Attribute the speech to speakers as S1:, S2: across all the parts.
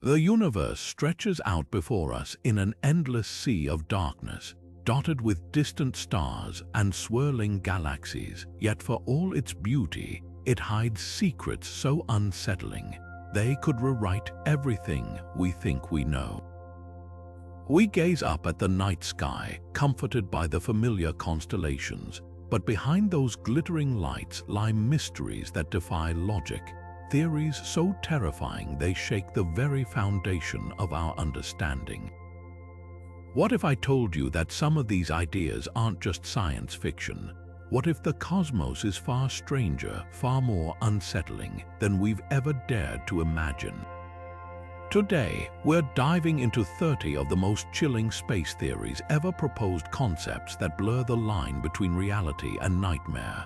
S1: The universe stretches out before us in an endless sea of darkness, dotted with distant stars and swirling galaxies, yet for all its beauty, it hides secrets so unsettling they could rewrite everything we think we know. We gaze up at the night sky, comforted by the familiar constellations, but behind those glittering lights lie mysteries that defy logic, theories so terrifying they shake the very foundation of our understanding. What if I told you that some of these ideas aren't just science fiction? What if the cosmos is far stranger, far more unsettling than we've ever dared to imagine? Today, we're diving into 30 of the most chilling space theories ever proposed, concepts that blur the line between reality and nightmare.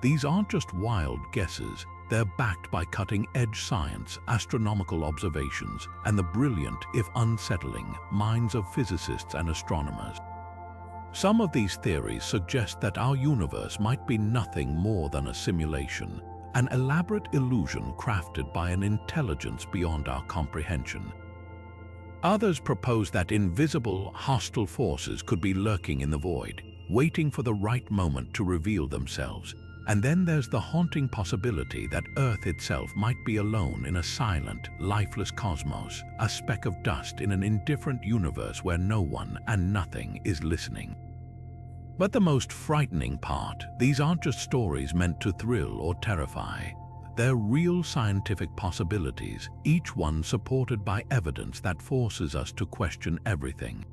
S1: These aren't just wild guesses, they're backed by cutting-edge science, astronomical observations, and the brilliant, if unsettling, minds of physicists and astronomers. Some of these theories suggest that our universe might be nothing more than a simulation, an elaborate illusion crafted by an intelligence beyond our comprehension. Others propose that invisible, hostile forces could be lurking in the void, waiting for the right moment to reveal themselves. And then there's the haunting possibility that Earth itself might be alone in a silent, lifeless cosmos, a speck of dust in an indifferent universe where no one and nothing is listening. But the most frightening part, these aren't just stories meant to thrill or terrify. They're real scientific possibilities, each one supported by evidence that forces us to question everything.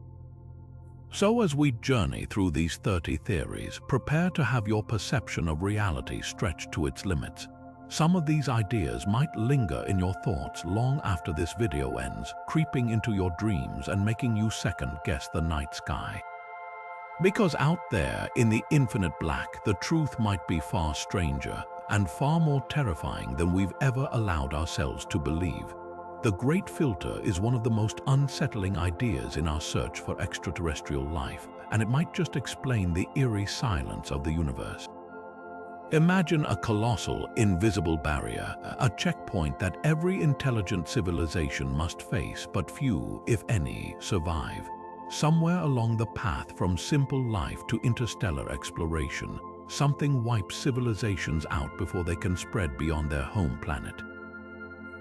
S1: So as we journey through these 30 theories, prepare to have your perception of reality stretched to its limits. Some of these ideas might linger in your thoughts long after this video ends, creeping into your dreams and making you second-guess the night sky. Because out there, in the infinite black, the truth might be far stranger and far more terrifying than we've ever allowed ourselves to believe. The Great Filter is one of the most unsettling ideas in our search for extraterrestrial life, and it might just explain the eerie silence of the universe. Imagine a colossal, invisible barrier, a checkpoint that every intelligent civilization must face, but few, if any, survive. Somewhere along the path from simple life to interstellar exploration, something wipes civilizations out before they can spread beyond their home planet.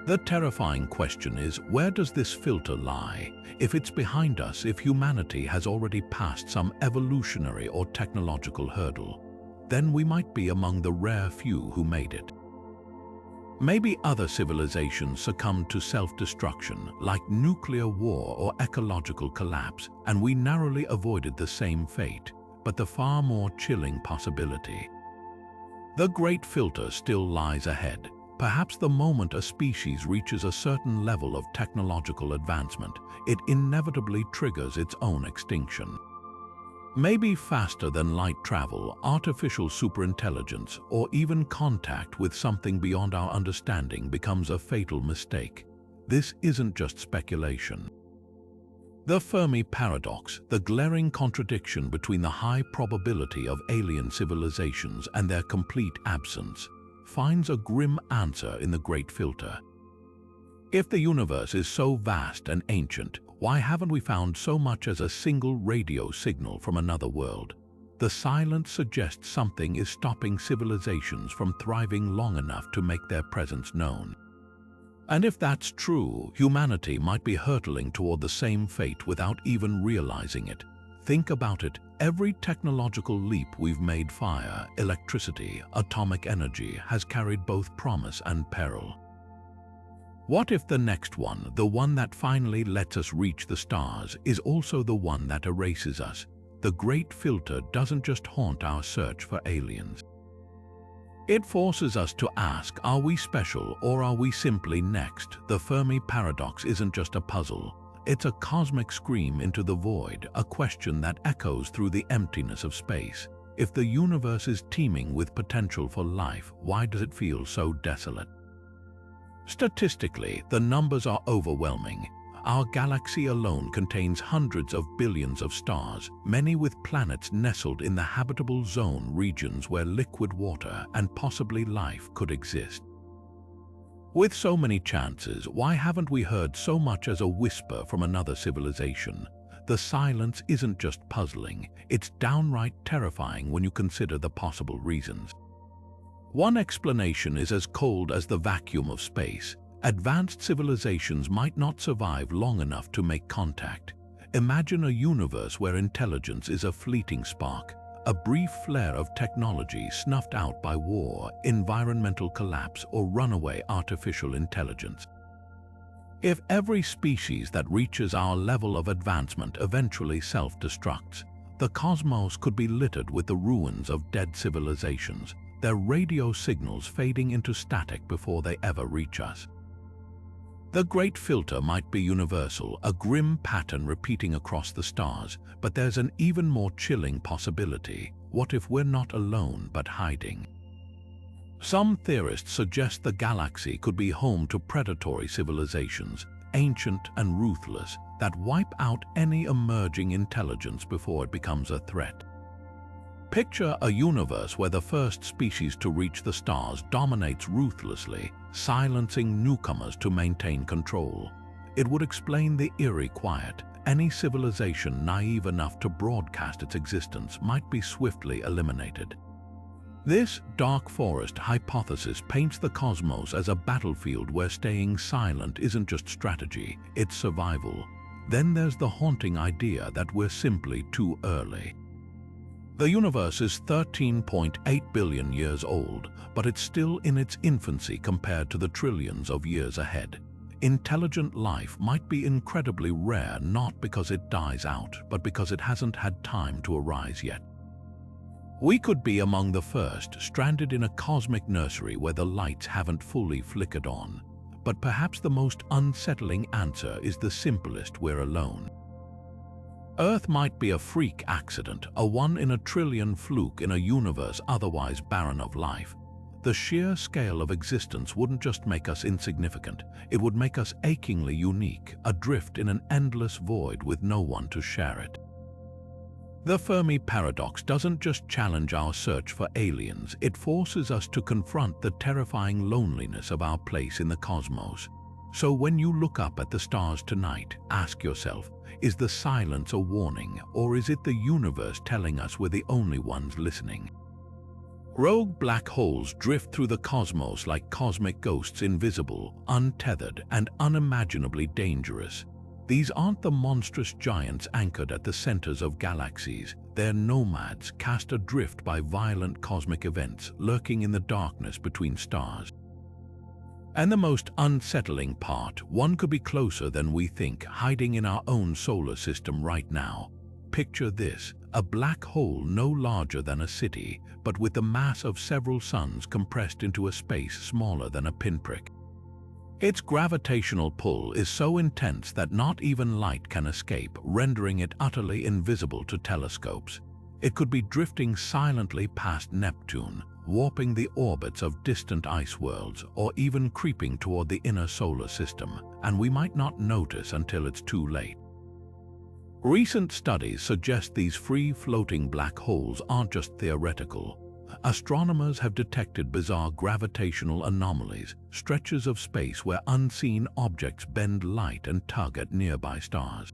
S1: The terrifying question is, where does this filter lie? If it's behind us, if humanity has already passed some evolutionary or technological hurdle, then we might be among the rare few who made it. Maybe other civilizations succumbed to self-destruction, like nuclear war or ecological collapse, and we narrowly avoided the same fate, but the far more chilling possibility. The Great Filter still lies ahead. Perhaps the moment a species reaches a certain level of technological advancement, it inevitably triggers its own extinction. Maybe faster than light travel, artificial superintelligence, or even contact with something beyond our understanding becomes a fatal mistake. This isn't just speculation. The Fermi paradox, the glaring contradiction between the high probability of alien civilizations and their complete absence, finds a grim answer in the Great Filter. If the universe is so vast and ancient, why haven't we found so much as a single radio signal from another world? The silence suggests something is stopping civilizations from thriving long enough to make their presence known. And if that's true, humanity might be hurtling toward the same fate without even realizing it. Think about it. Every technological leap we've made, fire, electricity, atomic energy, has carried both promise and peril. What if the next one, the one that finally lets us reach the stars, is also the one that erases us? The Great Filter doesn't just haunt our search for aliens. It forces us to ask, are we special or are we simply next? The Fermi paradox isn't just a puzzle. It's a cosmic scream into the void, a question that echoes through the emptiness of space. If the universe is teeming with potential for life, why does it feel so desolate? Statistically, the numbers are overwhelming. Our galaxy alone contains hundreds of billions of stars, many with planets nestled in the habitable zone regions where liquid water and possibly life could exist. With so many chances, why haven't we heard so much as a whisper from another civilization? The silence isn't just puzzling, it's downright terrifying when you consider the possible reasons. One explanation is as cold as the vacuum of space. Advanced civilizations might not survive long enough to make contact. Imagine a universe where intelligence is a fleeting spark, a brief flare of technology snuffed out by war, environmental collapse, or runaway artificial intelligence. If every species that reaches our level of advancement eventually self-destructs, the cosmos could be littered with the ruins of dead civilizations, their radio signals fading into static before they ever reach us. The Great Filter might be universal, a grim pattern repeating across the stars, but there's an even more chilling possibility. What if we're not alone but hiding? Some theorists suggest the galaxy could be home to predatory civilizations, ancient and ruthless, that wipe out any emerging intelligence before it becomes a threat. Picture a universe where the first species to reach the stars dominates ruthlessly, silencing newcomers to maintain control. It would explain the eerie quiet. Any civilization naive enough to broadcast its existence might be swiftly eliminated. This dark forest hypothesis paints the cosmos as a battlefield where staying silent isn't just strategy, it's survival. Then there's the haunting idea that we're simply too early. The universe is 13.8 billion years old, but it's still in its infancy compared to the trillions of years ahead. Intelligent life might be incredibly rare not because it dies out, but because it hasn't had time to arise yet. We could be among the first, stranded in a cosmic nursery where the lights haven't fully flickered on. But perhaps the most unsettling answer is the simplest: we're alone. Earth might be a freak accident, a one-in-a-trillion fluke in a universe otherwise barren of life. The sheer scale of existence wouldn't just make us insignificant, it would make us achingly unique, adrift in an endless void with no one to share it. The Fermi paradox doesn't just challenge our search for aliens, it forces us to confront the terrifying loneliness of our place in the cosmos. So when you look up at the stars tonight, ask yourself, is the silence a warning, or is it the universe telling us we're the only ones listening? Rogue black holes drift through the cosmos like cosmic ghosts, invisible, untethered, and unimaginably dangerous. These aren't the monstrous giants anchored at the centers of galaxies. They're nomads cast adrift by violent cosmic events, lurking in the darkness between stars. And the most unsettling part, one could be closer than we think, hiding in our own solar system right now. Picture this, a black hole no larger than a city, but with the mass of several suns compressed into a space smaller than a pinprick. Its gravitational pull is so intense that not even light can escape, rendering it utterly invisible to telescopes. It could be drifting silently past Neptune, warping the orbits of distant ice worlds, or even creeping toward the inner solar system, and we might not notice until it's too late. Recent studies suggest these free-floating black holes aren't just theoretical. Astronomers have detected bizarre gravitational anomalies, stretches of space where unseen objects bend light and tug at nearby stars.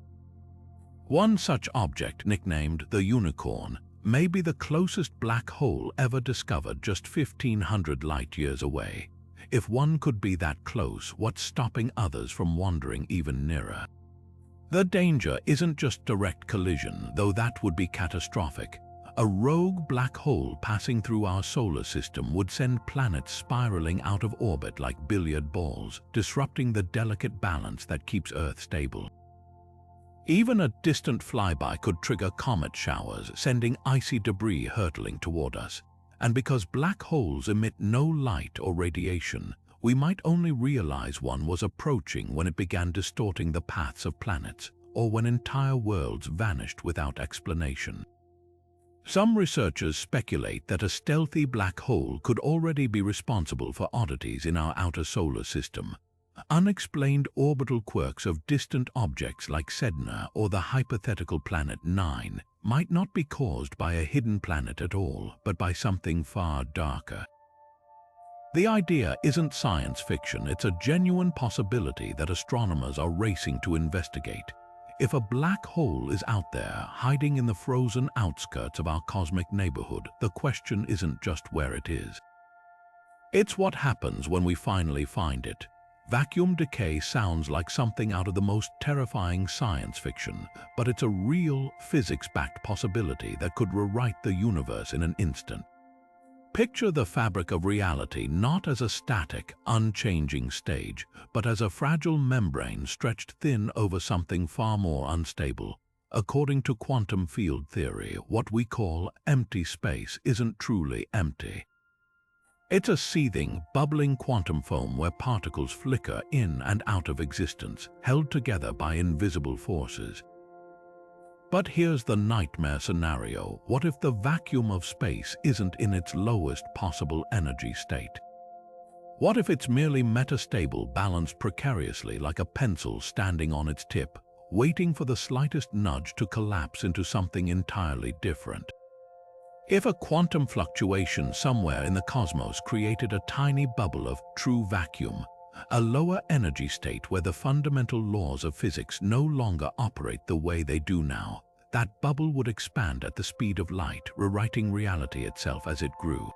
S1: One such object, nicknamed the Unicorn, may be the closest black hole ever discovered, just 1,500 light-years away. If one could be that close, what's stopping others from wandering even nearer? The danger isn't just direct collision, though that would be catastrophic. A rogue black hole passing through our solar system would send planets spiraling out of orbit like billiard balls, disrupting the delicate balance that keeps Earth stable. Even a distant flyby could trigger comet showers, sending icy debris hurtling toward us. And because black holes emit no light or radiation, we might only realize one was approaching when it began distorting the paths of planets, or when entire worlds vanished without explanation. Some researchers speculate that a stealthy black hole could already be responsible for oddities in our outer solar system. Unexplained orbital quirks of distant objects like Sedna or the hypothetical planet 9 might not be caused by a hidden planet at all, but by something far darker. The idea isn't science fiction, it's a genuine possibility that astronomers are racing to investigate. If a black hole is out there, hiding in the frozen outskirts of our cosmic neighborhood, the question isn't just where it is. It's what happens when we finally find it. Vacuum decay sounds like something out of the most terrifying science fiction, but it's a real, physics-backed possibility that could rewrite the universe in an instant. Picture the fabric of reality not as a static, unchanging stage, but as a fragile membrane stretched thin over something far more unstable. According to quantum field theory, what we call empty space isn't truly empty. It's a seething, bubbling quantum foam where particles flicker in and out of existence, held together by invisible forces. But here's the nightmare scenario. What if the vacuum of space isn't in its lowest possible energy state? What if it's merely metastable, balanced precariously like a pencil standing on its tip, waiting for the slightest nudge to collapse into something entirely different? If a quantum fluctuation somewhere in the cosmos created a tiny bubble of true vacuum, a lower energy state where the fundamental laws of physics no longer operate the way they do now, that bubble would expand at the speed of light, rewriting reality itself as it grew.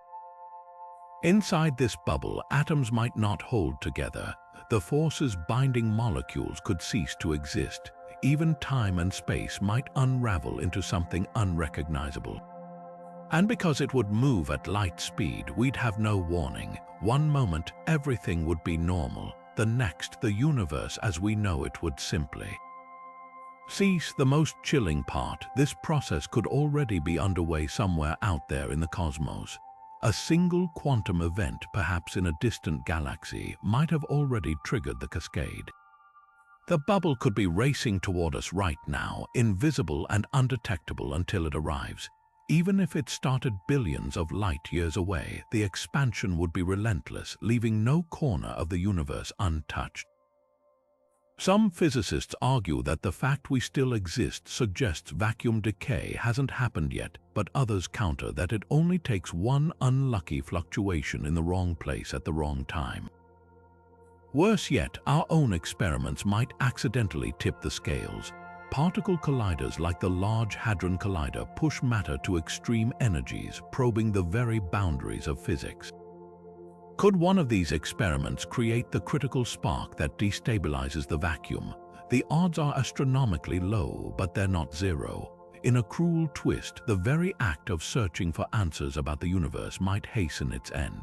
S1: Inside this bubble, atoms might not hold together. The forces binding molecules could cease to exist. Even time and space might unravel into something unrecognizable. And because it would move at light speed, we'd have no warning. One moment, everything would be normal. The next, the universe as we know it would simply cease. The most chilling part, this process could already be underway somewhere out there in the cosmos. A single quantum event, perhaps in a distant galaxy, might have already triggered the cascade. The bubble could be racing toward us right now, invisible and undetectable until it arrives. Even if it started billions of light years away, the expansion would be relentless, leaving no corner of the universe untouched. Some physicists argue that the fact we still exist suggests vacuum decay hasn't happened yet, but others counter that it only takes one unlucky fluctuation in the wrong place at the wrong time. Worse yet, our own experiments might accidentally tip the scales. Particle colliders like the Large Hadron Collider push matter to extreme energies, probing the very boundaries of physics. Could one of these experiments create the critical spark that destabilizes the vacuum? The odds are astronomically low, but they're not zero. In a cruel twist, the very act of searching for answers about the universe might hasten its end.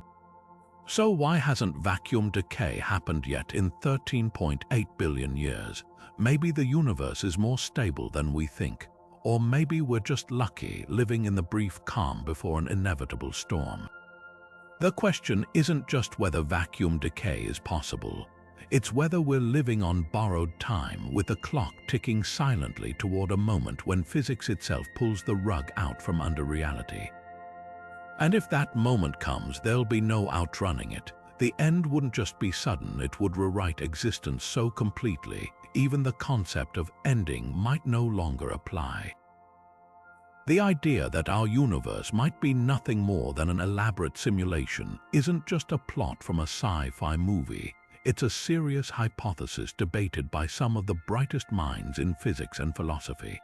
S1: So why hasn't vacuum decay happened yet in 13.8 billion years? Maybe the universe is more stable than we think, or maybe we're just lucky, living in the brief calm before an inevitable storm. The question isn't just whether vacuum decay is possible. It's whether we're living on borrowed time, with the clock ticking silently toward a moment when physics itself pulls the rug out from under reality. And if that moment comes, there'll be no outrunning it. The end wouldn't just be sudden, it would rewrite existence so completely, even the concept of ending might no longer apply. The idea that our universe might be nothing more than an elaborate simulation isn't just a plot from a sci-fi movie. It's a serious hypothesis debated by some of the brightest minds in physics and philosophy.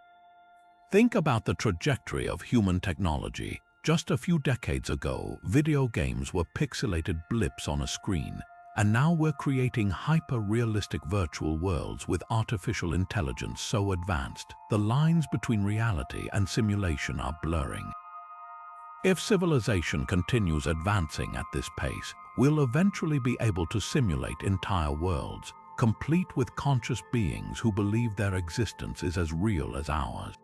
S1: Think about the trajectory of human technology. Just a few decades ago, video games were pixelated blips on a screen, and now we're creating hyper-realistic virtual worlds with artificial intelligence so advanced, the lines between reality and simulation are blurring. If civilization continues advancing at this pace, we'll eventually be able to simulate entire worlds, complete with conscious beings who believe their existence is as real as ours.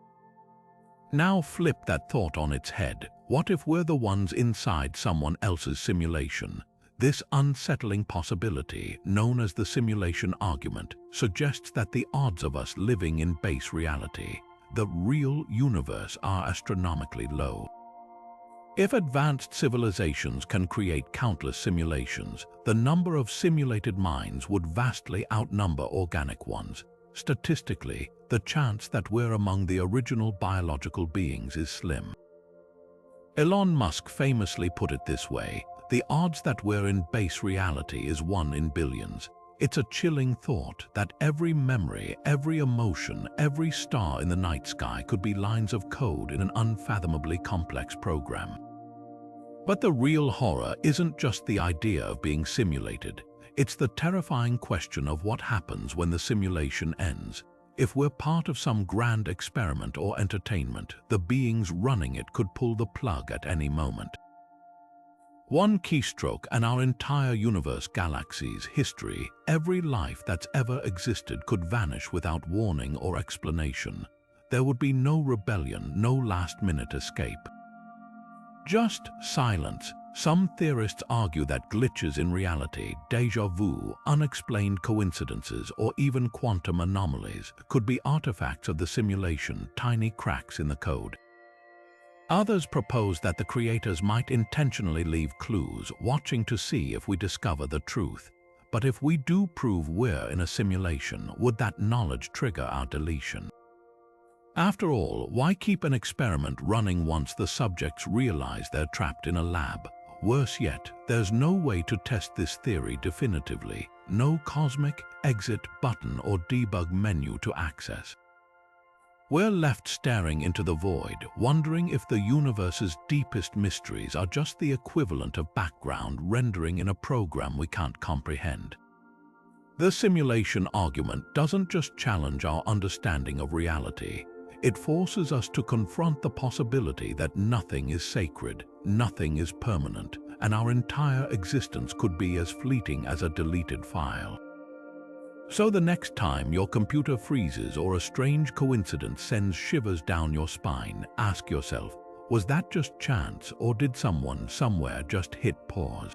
S1: Now flip that thought on its head. What if we're the ones inside someone else's simulation? This unsettling possibility, known as the simulation argument, suggests that the odds of us living in base reality, the real universe, are astronomically low. If advanced civilizations can create countless simulations, the number of simulated minds would vastly outnumber organic ones. Statistically, the chance that we're among the original biological beings is slim. Elon Musk famously put it this way: The odds that we're in base reality is 1 in billions. It's a chilling thought that every memory, every emotion, every star in the night sky could be lines of code in an unfathomably complex program. But the real horror isn't just the idea of being simulated. It's the terrifying question of what happens when the simulation ends. If we're part of some grand experiment or entertainment, the beings running it could pull the plug at any moment. One keystroke and our entire universe, galaxies, history, every life that's ever existed could vanish without warning or explanation. There would be no rebellion, no last-minute escape. Just silence. Some theorists argue that glitches in reality, déjà vu, unexplained coincidences, or even quantum anomalies could be artifacts of the simulation, tiny cracks in the code. Others propose that the creators might intentionally leave clues, watching to see if we discover the truth. But if we do prove we're in a simulation, would that knowledge trigger our deletion? After all, why keep an experiment running once the subjects realize they're trapped in a lab? Worse yet, there's no way to test this theory definitively, no cosmic exit button or debug menu to access. We're left staring into the void, wondering if the universe's deepest mysteries are just the equivalent of background rendering in a program we can't comprehend. The simulation argument doesn't just challenge our understanding of reality. It forces us to confront the possibility that nothing is sacred, nothing is permanent, and our entire existence could be as fleeting as a deleted file. So the next time your computer freezes or a strange coincidence sends shivers down your spine, ask yourself, was that just chance, or did someone somewhere just hit pause?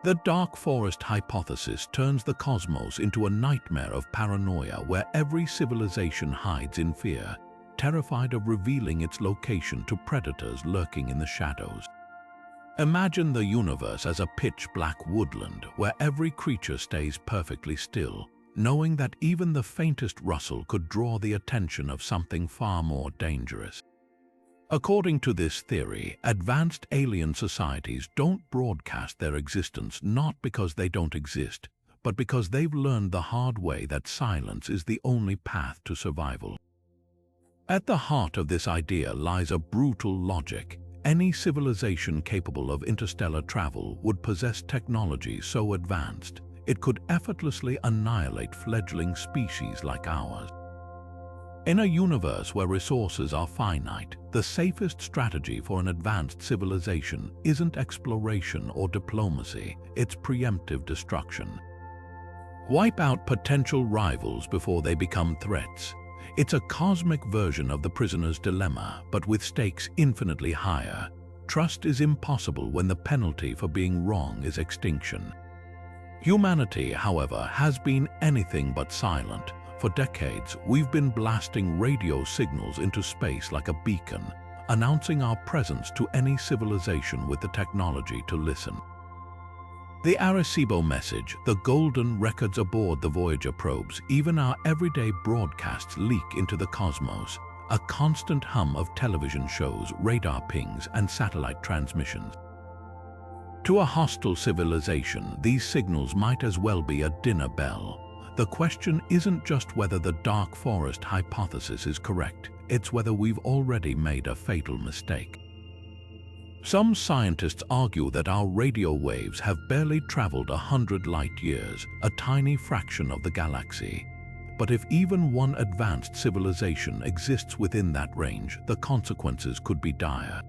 S1: The dark forest hypothesis turns the cosmos into a nightmare of paranoia where every civilization hides in fear, terrified of revealing its location to predators lurking in the shadows. Imagine the universe as a pitch-black woodland where every creature stays perfectly still, knowing that even the faintest rustle could draw the attention of something far more dangerous. According to this theory, advanced alien societies don't broadcast their existence not because they don't exist, but because they've learned the hard way that silence is the only path to survival. At the heart of this idea lies a brutal logic. Any civilization capable of interstellar travel would possess technology so advanced it could effortlessly annihilate fledgling species like ours. In a universe where resources are finite, the safest strategy for an advanced civilization isn't exploration or diplomacy, it's preemptive destruction. Wipe out potential rivals before they become threats. It's a cosmic version of the prisoner's dilemma, but with stakes infinitely higher. Trust is impossible when the penalty for being wrong is extinction. Humanity, however, has been anything but silent. For decades, we've been blasting radio signals into space like a beacon, announcing our presence to any civilization with the technology to listen. The Arecibo message, the golden records aboard the Voyager probes, even our everyday broadcasts leak into the cosmos, a constant hum of television shows, radar pings, and satellite transmissions. To a hostile civilization, these signals might as well be a dinner bell. The question isn't just whether the dark forest hypothesis is correct, it's whether we've already made a fatal mistake. Some scientists argue that our radio waves have barely traveled 100 light-years, a tiny fraction of the galaxy. But if even one advanced civilization exists within that range, the consequences could be dire.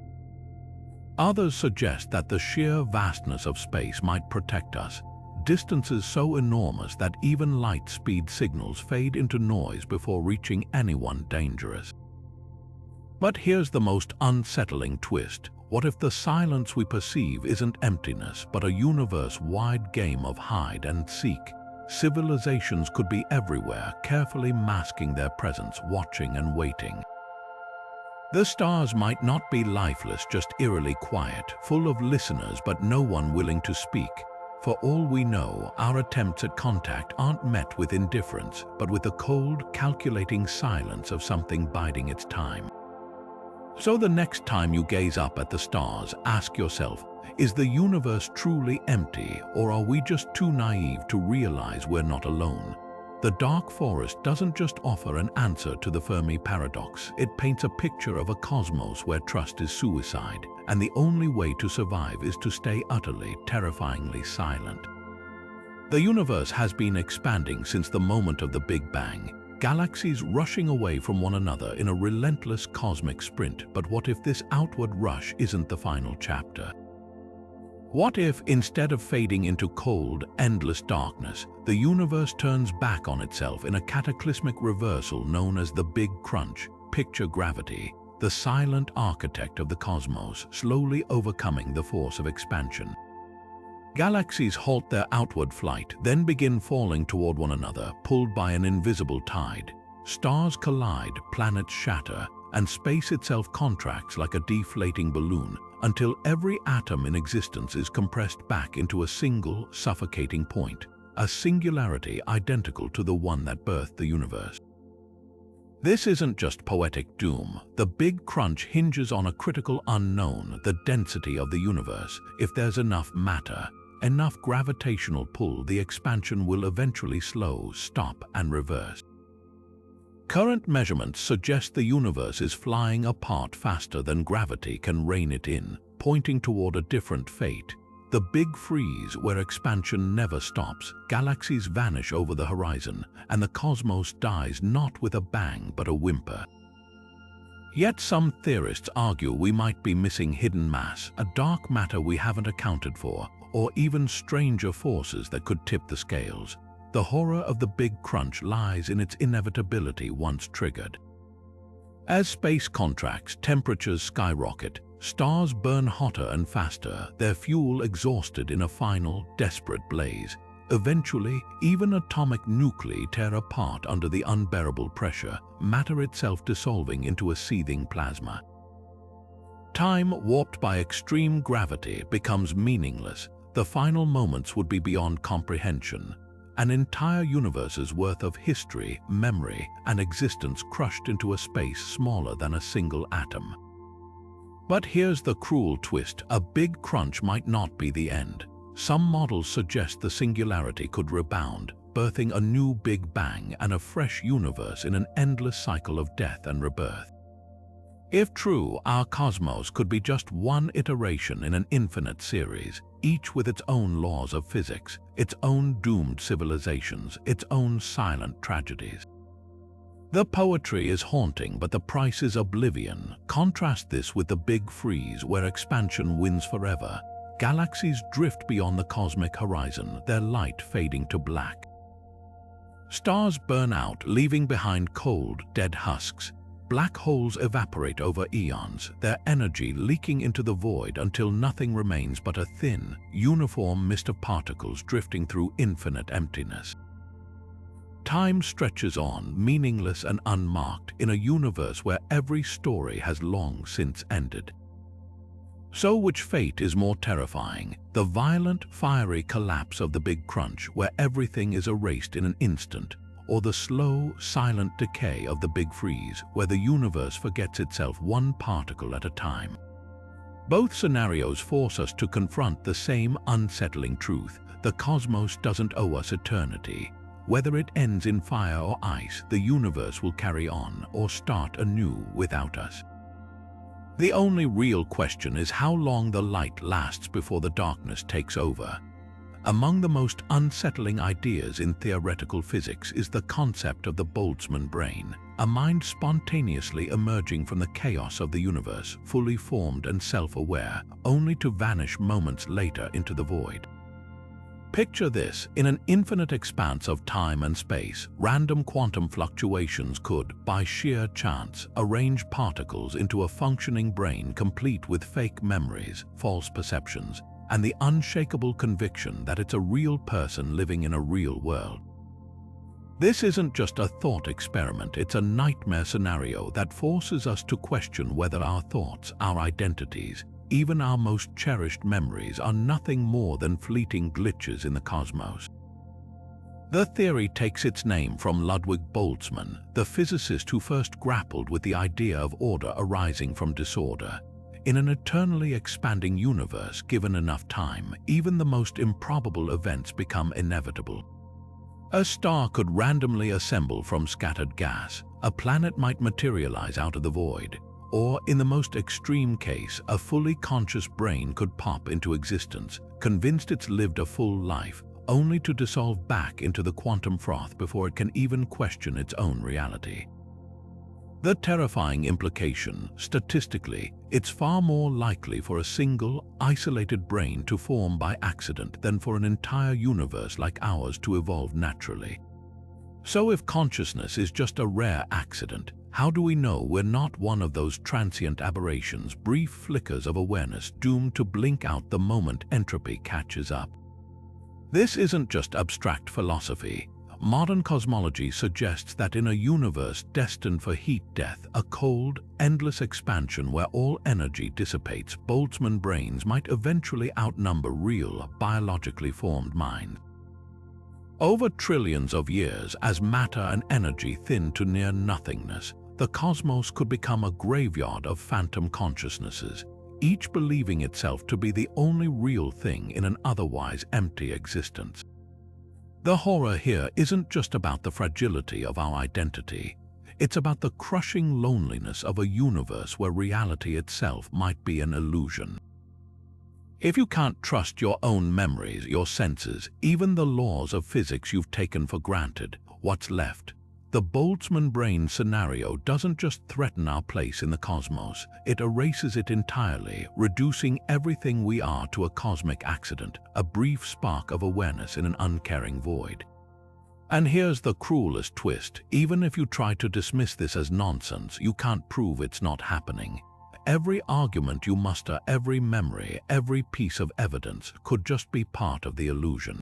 S1: Others suggest that the sheer vastness of space might protect us, distances so enormous that even light-speed signals fade into noise before reaching anyone dangerous. But here's the most unsettling twist. What if the silence we perceive isn't emptiness, but a universe-wide game of hide and seek? Civilizations could be everywhere, carefully masking their presence, watching and waiting. The stars might not be lifeless, just eerily quiet, full of listeners but no one willing to speak. For all we know, our attempts at contact aren't met with indifference, but with the cold, calculating silence of something biding its time. So the next time you gaze up at the stars, ask yourself, is the universe truly empty, or are we just too naive to realize we're not alone? The dark forest doesn't just offer an answer to the Fermi paradox, it paints a picture of a cosmos where trust is suicide, and the only way to survive is to stay utterly, terrifyingly silent. The universe has been expanding since the moment of the Big Bang, galaxies rushing away from one another in a relentless cosmic sprint. But what if this outward rush isn't the final chapter? What if, instead of fading into cold, endless darkness, the universe turns back on itself in a cataclysmic reversal known as the Big Crunch? Picture gravity, the silent architect of the cosmos, slowly overcoming the force of expansion. Galaxies halt their outward flight, then begin falling toward one another, pulled by an invisible tide. Stars collide, planets shatter, and space itself contracts like a deflating balloon, until every atom in existence is compressed back into a single, suffocating point, a singularity identical to the one that birthed the universe. This isn't just poetic doom. The Big Crunch hinges on a critical unknown, the density of the universe. If there's enough matter, enough gravitational pull, the expansion will eventually slow, stop, and reverse. Current measurements suggest the universe is flying apart faster than gravity can rein it in, pointing toward a different fate. The Big Freeze, where expansion never stops, galaxies vanish over the horizon, and the cosmos dies not with a bang but a whimper. Yet some theorists argue we might be missing hidden mass, a dark matter we haven't accounted for, or even stranger forces that could tip the scales. The horror of the Big Crunch lies in its inevitability once triggered. As space contracts, temperatures skyrocket, stars burn hotter and faster, their fuel exhausted in a final, desperate blaze. Eventually, even atomic nuclei tear apart under the unbearable pressure, matter itself dissolving into a seething plasma. Time, warped by extreme gravity, becomes meaningless. The final moments would be beyond comprehension. An entire universe's worth of history, memory, and existence crushed into a space smaller than a single atom. But here's the cruel twist: a Big Crunch might not be the end. Some models suggest the singularity could rebound, birthing a new Big Bang and a fresh universe in an endless cycle of death and rebirth. If true, our cosmos could be just one iteration in an infinite series, each with its own laws of physics, its own doomed civilizations, its own silent tragedies. The poetry is haunting, but the price is oblivion. Contrast this with the Big Freeze, where expansion wins forever. Galaxies drift beyond the cosmic horizon, their light fading to black. Stars burn out, leaving behind cold, dead husks. Black holes evaporate over eons, their energy leaking into the void until nothing remains but a thin, uniform mist of particles drifting through infinite emptiness. Time stretches on, meaningless and unmarked, in a universe where every story has long since ended. So which fate is more terrifying? The violent, fiery collapse of the Big Crunch, where everything is erased in an instant, or the slow, silent decay of the Big Freeze, where the universe forgets itself one particle at a time? Both scenarios force us to confront the same unsettling truth: the cosmos doesn't owe us eternity. Whether it ends in fire or ice, the universe will carry on or start anew without us. The only real question is how long the light lasts before the darkness takes over. Among the most unsettling ideas in theoretical physics is the concept of the Boltzmann brain, a mind spontaneously emerging from the chaos of the universe, fully formed and self-aware, only to vanish moments later into the void. Picture this: in an infinite expanse of time and space, random quantum fluctuations could, by sheer chance, arrange particles into a functioning brain complete with fake memories, false perceptions, and the unshakable conviction that it's a real person living in a real world. This isn't just a thought experiment, it's a nightmare scenario that forces us to question whether our thoughts, our identities, even our most cherished memories are nothing more than fleeting glitches in the cosmos. The theory takes its name from Ludwig Boltzmann, the physicist who first grappled with the idea of order arising from disorder. In an eternally expanding universe, given enough time, even the most improbable events become inevitable. A star could randomly assemble from scattered gas, a planet might materialize out of the void, or, in the most extreme case, a fully conscious brain could pop into existence, convinced it's lived a full life, only to dissolve back into the quantum froth before it can even question its own reality. The terrifying implication, statistically, it's far more likely for a single, isolated brain to form by accident than for an entire universe like ours to evolve naturally. So if consciousness is just a rare accident, how do we know we're not one of those transient aberrations, brief flickers of awareness doomed to blink out the moment entropy catches up? This isn't just abstract philosophy. Modern cosmology suggests that in a universe destined for heat death, a cold, endless expansion where all energy dissipates, Boltzmann brains might eventually outnumber real, biologically formed minds. Over trillions of years, as matter and energy thin to near nothingness, the cosmos could become a graveyard of phantom consciousnesses, each believing itself to be the only real thing in an otherwise empty existence. The horror here isn't just about the fragility of our identity. It's about the crushing loneliness of a universe where reality itself might be an illusion. If you can't trust your own memories, your senses, even the laws of physics you've taken for granted, what's left? The Boltzmann brain scenario doesn't just threaten our place in the cosmos, it erases it entirely, reducing everything we are to a cosmic accident, a brief spark of awareness in an uncaring void. And here's the cruelest twist: even if you try to dismiss this as nonsense, you can't prove it's not happening. Every argument you muster, every memory, every piece of evidence could just be part of the illusion.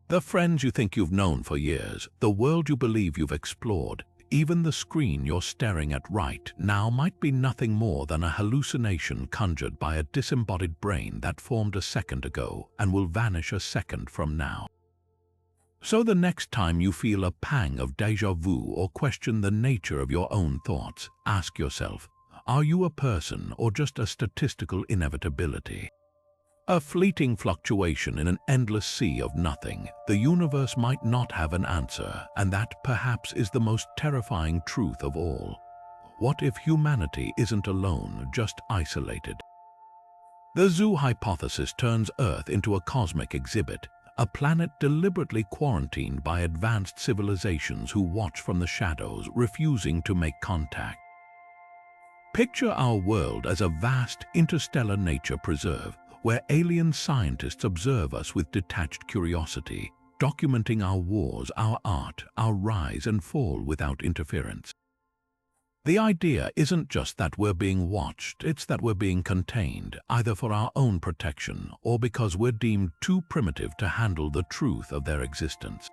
S1: The friends you think you've known for years, the world you believe you've explored, even the screen you're staring at right now might be nothing more than a hallucination conjured by a disembodied brain that formed a second ago and will vanish a second from now. So the next time you feel a pang of déjà vu or question the nature of your own thoughts, ask yourself, are you a person or just a statistical inevitability? A fleeting fluctuation in an endless sea of nothing. The universe might not have an answer, and that perhaps is the most terrifying truth of all. What if humanity isn't alone, just isolated? The zoo hypothesis turns Earth into a cosmic exhibit, a planet deliberately quarantined by advanced civilizations who watch from the shadows, refusing to make contact. Picture our world as a vast interstellar nature preserve, where alien scientists observe us with detached curiosity, documenting our wars, our art, our rise and fall without interference. The idea isn't just that we're being watched, it's that we're being contained, either for our own protection or because we're deemed too primitive to handle the truth of their existence.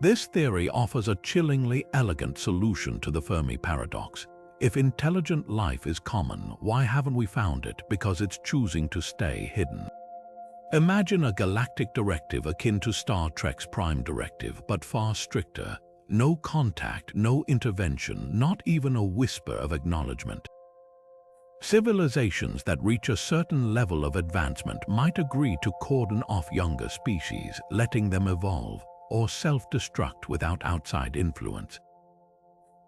S1: This theory offers a chillingly elegant solution to the Fermi paradox. If intelligent life is common, why haven't we found it? Because it's choosing to stay hidden. Imagine a galactic directive akin to Star Trek's Prime Directive, but far stricter. No contact, no intervention, not even a whisper of acknowledgement. Civilizations that reach a certain level of advancement might agree to cordon off younger species, letting them evolve, or self-destruct without outside influence.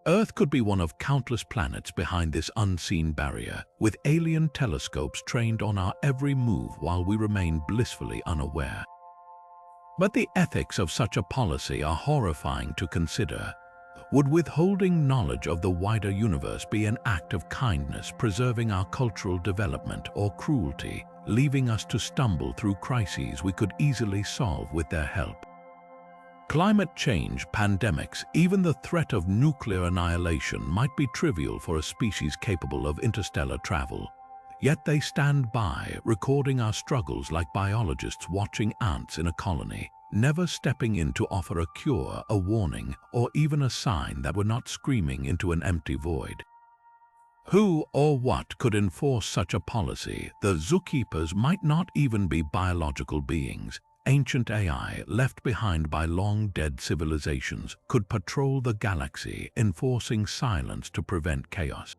S1: Earth could be one of countless planets behind this unseen barrier, with alien telescopes trained on our every move while we remain blissfully unaware. But the ethics of such a policy are horrifying to consider. Would withholding knowledge of the wider universe be an act of kindness, preserving our cultural development, or cruelty, leaving us to stumble through crises we could easily solve with their help? Climate change, pandemics, even the threat of nuclear annihilation might be trivial for a species capable of interstellar travel. Yet they stand by, recording our struggles like biologists watching ants in a colony, never stepping in to offer a cure, a warning, or even a sign that we're not screaming into an empty void. Who or what could enforce such a policy? The zookeepers might not even be biological beings. ancient AI left behind by long-dead civilizations could patrol the galaxy, enforcing silence to prevent chaos.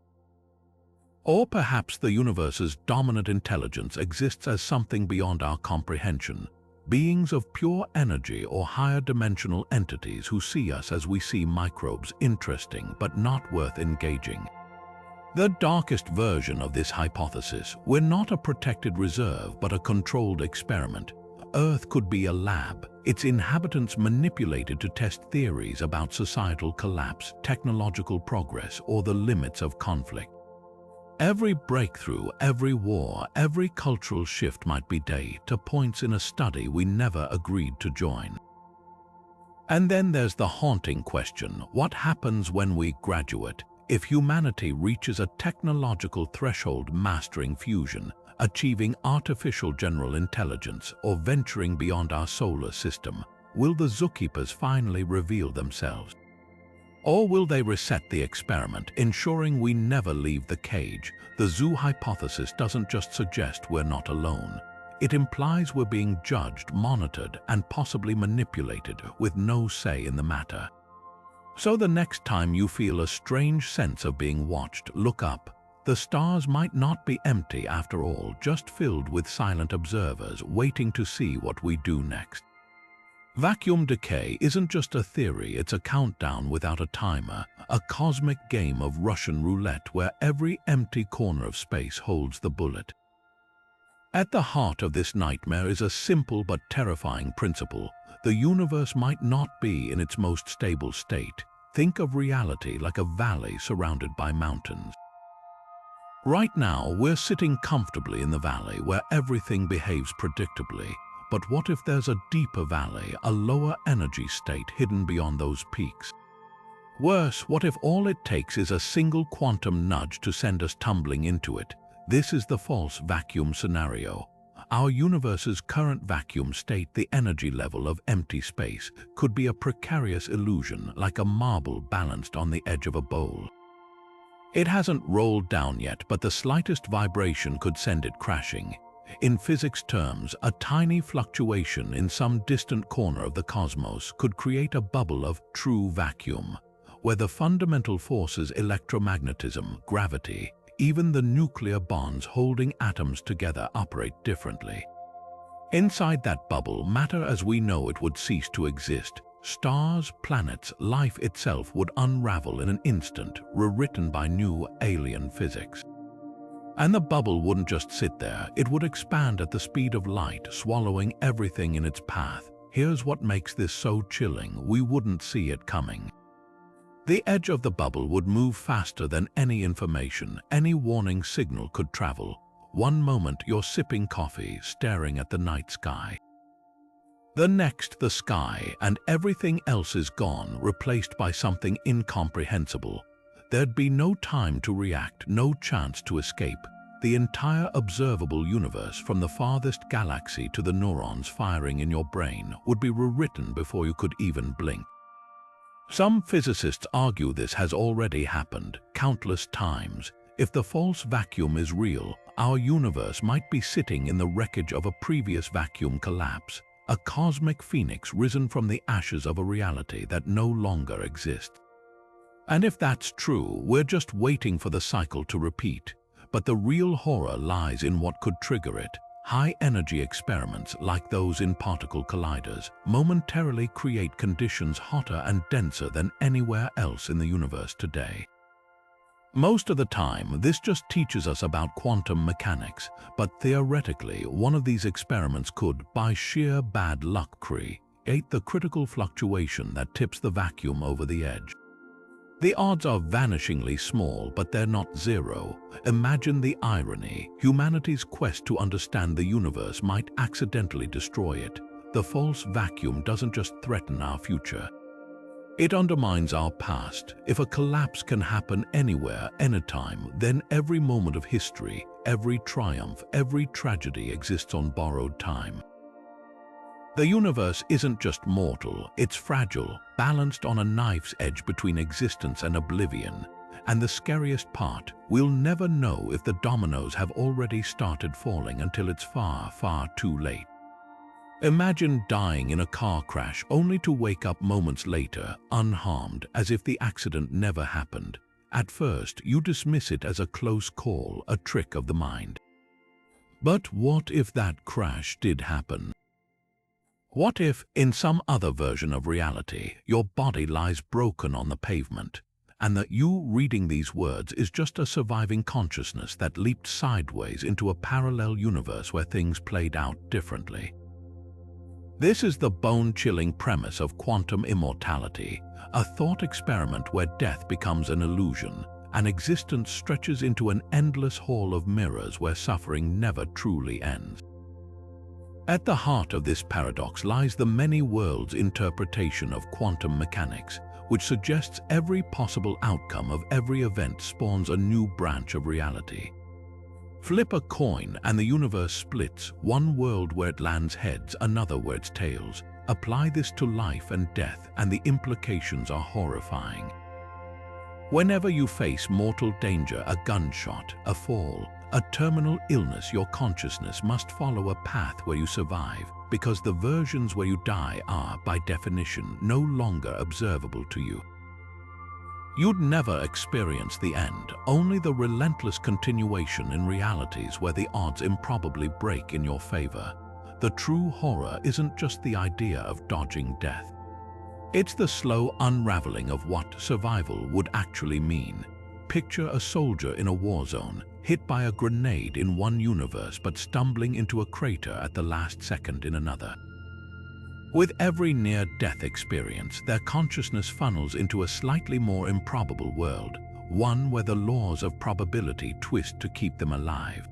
S1: Or perhaps the universe's dominant intelligence exists as something beyond our comprehension, beings of pure energy or higher dimensional entities who see us as we see microbes, interesting but not worth engaging. The darkest version of this hypothesis: we're not a protected reserve but a controlled experiment. Earth could be a lab, its inhabitants manipulated to test theories about societal collapse, technological progress, or the limits of conflict. Every breakthrough, every war, every cultural shift might be data points in a study we never agreed to join. And then there's the haunting question: what happens when we graduate? If humanity reaches a technological threshold, mastering fusion, achieving artificial general intelligence, or venturing beyond our solar system, will the zookeepers finally reveal themselves? Or will they reset the experiment, ensuring we never leave the cage? The zoo hypothesis doesn't just suggest we're not alone. It implies we're being judged, monitored, and possibly manipulated, with no say in the matter. So the next time you feel a strange sense of being watched, look up. The stars might not be empty after all, just filled with silent observers waiting to see what we do next. Vacuum decay isn't just a theory, it's a countdown without a timer, a cosmic game of Russian roulette where every empty corner of space holds the bullet. At the heart of this nightmare is a simple but terrifying principle: the universe might not be in its most stable state. Think of reality like a valley surrounded by mountains. Right now, we're sitting comfortably in the valley where everything behaves predictably. But what if there's a deeper valley, a lower energy state hidden beyond those peaks? Worse, what if all it takes is a single quantum nudge to send us tumbling into it? This is the false vacuum scenario. Our universe's current vacuum state, the energy level of empty space, could be a precarious illusion, like a marble balanced on the edge of a bowl. It hasn't rolled down yet, but the slightest vibration could send it crashing. In physics terms, a tiny fluctuation in some distant corner of the cosmos could create a bubble of true vacuum, where the fundamental forces, electromagnetism, gravity, even the nuclear bonds holding atoms together, operate differently. Inside that bubble, matter as we know it would cease to exist. Stars, planets, life itself would unravel in an instant, rewritten by new alien physics. And the bubble wouldn't just sit there, it would expand at the speed of light, swallowing everything in its path. Here's what makes this so chilling: we wouldn't see it coming. The edge of the bubble would move faster than any information, any warning signal could travel. One moment you're sipping coffee, staring at the night sky. The next, the sky and everything else is gone, replaced by something incomprehensible. There'd be no time to react, no chance to escape. The entire observable universe, from the farthest galaxy to the neurons firing in your brain, would be rewritten before you could even blink. Some physicists argue this has already happened countless times. If the false vacuum is real, our universe might be sitting in the wreckage of a previous vacuum collapse, a cosmic phoenix risen from the ashes of a reality that no longer exists. And if that's true, we're just waiting for the cycle to repeat. But the real horror lies in what could trigger it. High-energy experiments like those in particle colliders momentarily create conditions hotter and denser than anywhere else in the universe today. Most of the time, this just teaches us about quantum mechanics, but theoretically, one of these experiments could, by sheer bad luck, create the critical fluctuation that tips the vacuum over the edge. The odds are vanishingly small, but they're not zero. Imagine the irony. Humanity's quest to understand the universe might accidentally destroy it. The false vacuum doesn't just threaten our future. It undermines our past. If a collapse can happen anywhere, anytime, then every moment of history, every triumph, every tragedy exists on borrowed time. The universe isn't just mortal, it's fragile, balanced on a knife's edge between existence and oblivion. And the scariest part, we'll never know if the dominoes have already started falling until it's far, far too late. Imagine dying in a car crash only to wake up moments later, unharmed, as if the accident never happened. At first, you dismiss it as a close call, a trick of the mind. But what if that crash did happen? What if, in some other version of reality, your body lies broken on the pavement, and that you reading these words is just a surviving consciousness that leaped sideways into a parallel universe where things played out differently? This is the bone-chilling premise of quantum immortality, a thought experiment where death becomes an illusion, and existence stretches into an endless hall of mirrors where suffering never truly ends. At the heart of this paradox lies the many worlds interpretation of quantum mechanics, which suggests every possible outcome of every event spawns a new branch of reality. Flip a coin and the universe splits, one world where it lands heads, another where it's tails. Apply this to life and death, and the implications are horrifying. Whenever you face mortal danger, a gunshot, a fall, a terminal illness, your consciousness must follow a path where you survive, because the versions where you die are, by definition, no longer observable to you. You'd never experience the end, only the relentless continuation in realities where the odds improbably break in your favor. The true horror isn't just the idea of dodging death. It's the slow unraveling of what survival would actually mean. Picture a soldier in a war zone, hit by a grenade in one universe but stumbling into a crater at the last second in another. With every near-death experience, their consciousness funnels into a slightly more improbable world, one where the laws of probability twist to keep them alive.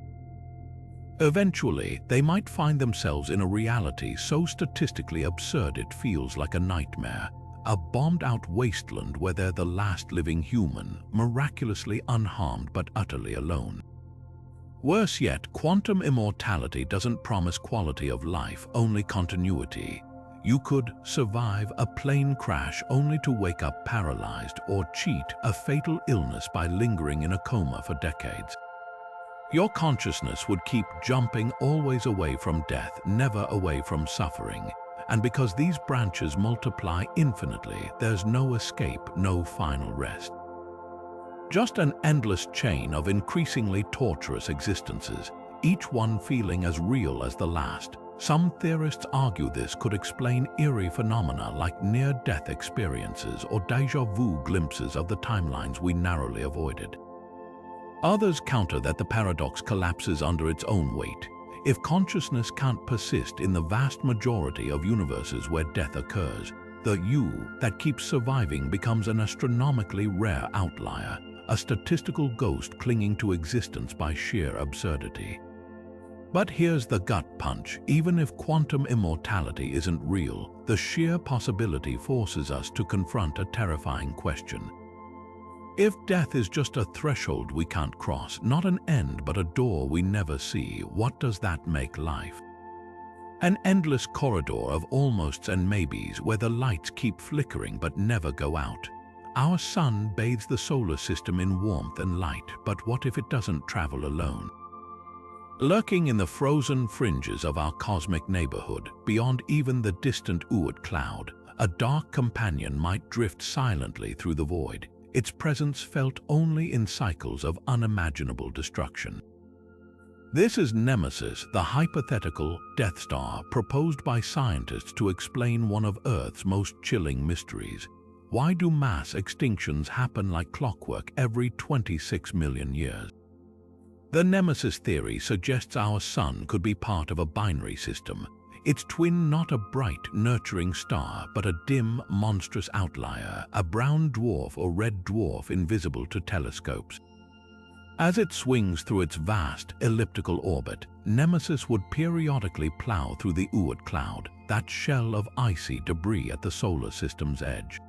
S1: Eventually, they might find themselves in a reality so statistically absurd it feels like a nightmare, a bombed-out wasteland where they're the last living human, miraculously unharmed but utterly alone. Worse yet, quantum immortality doesn't promise quality of life, only continuity. You could survive a plane crash only to wake up paralyzed, or cheat a fatal illness by lingering in a coma for decades. Your consciousness would keep jumping always away from death, never away from suffering. And because these branches multiply infinitely, there's no escape, no final rest. Just an endless chain of increasingly torturous existences, each one feeling as real as the last. Some theorists argue this could explain eerie phenomena like near-death experiences or déjà vu glimpses of the timelines we narrowly avoided. Others counter that the paradox collapses under its own weight. If consciousness can't persist in the vast majority of universes where death occurs, the you that keeps surviving becomes an astronomically rare outlier, a statistical ghost clinging to existence by sheer absurdity. But here's the gut punch. Even if quantum immortality isn't real, the sheer possibility forces us to confront a terrifying question. If death is just a threshold we can't cross, not an end but a door we never see, what does that make life? An endless corridor of almosts and maybes where the lights keep flickering but never go out. Our sun bathes the solar system in warmth and light, but what if it doesn't travel alone? Lurking in the frozen fringes of our cosmic neighborhood, beyond even the distant Oort cloud, a dark companion might drift silently through the void, its presence felt only in cycles of unimaginable destruction. This is Nemesis, the hypothetical Death Star proposed by scientists to explain one of Earth's most chilling mysteries. Why do mass extinctions happen like clockwork every 26 million years? The Nemesis theory suggests our sun could be part of a binary system, its twin not a bright, nurturing star, but a dim, monstrous outlier, a brown dwarf or red dwarf invisible to telescopes. As it swings through its vast, elliptical orbit, Nemesis would periodically plow through the Oort cloud, that shell of icy debris at the solar system's edge.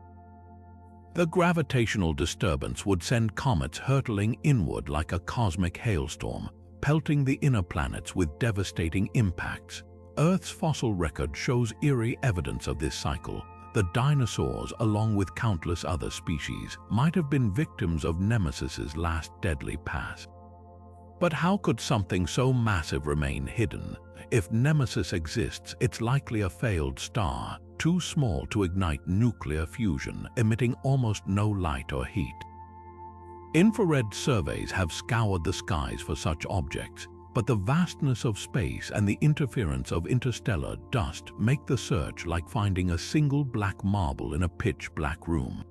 S1: The gravitational disturbance would send comets hurtling inward like a cosmic hailstorm, pelting the inner planets with devastating impacts. Earth's fossil record shows eerie evidence of this cycle. The dinosaurs, along with countless other species, might have been victims of Nemesis's last deadly pass. But how could something so massive remain hidden? If Nemesis exists, it's likely a failed star, too small to ignite nuclear fusion, emitting almost no light or heat. Infrared surveys have scoured the skies for such objects, but the vastness of space and the interference of interstellar dust make the search like finding a single black marble in a pitch-black room.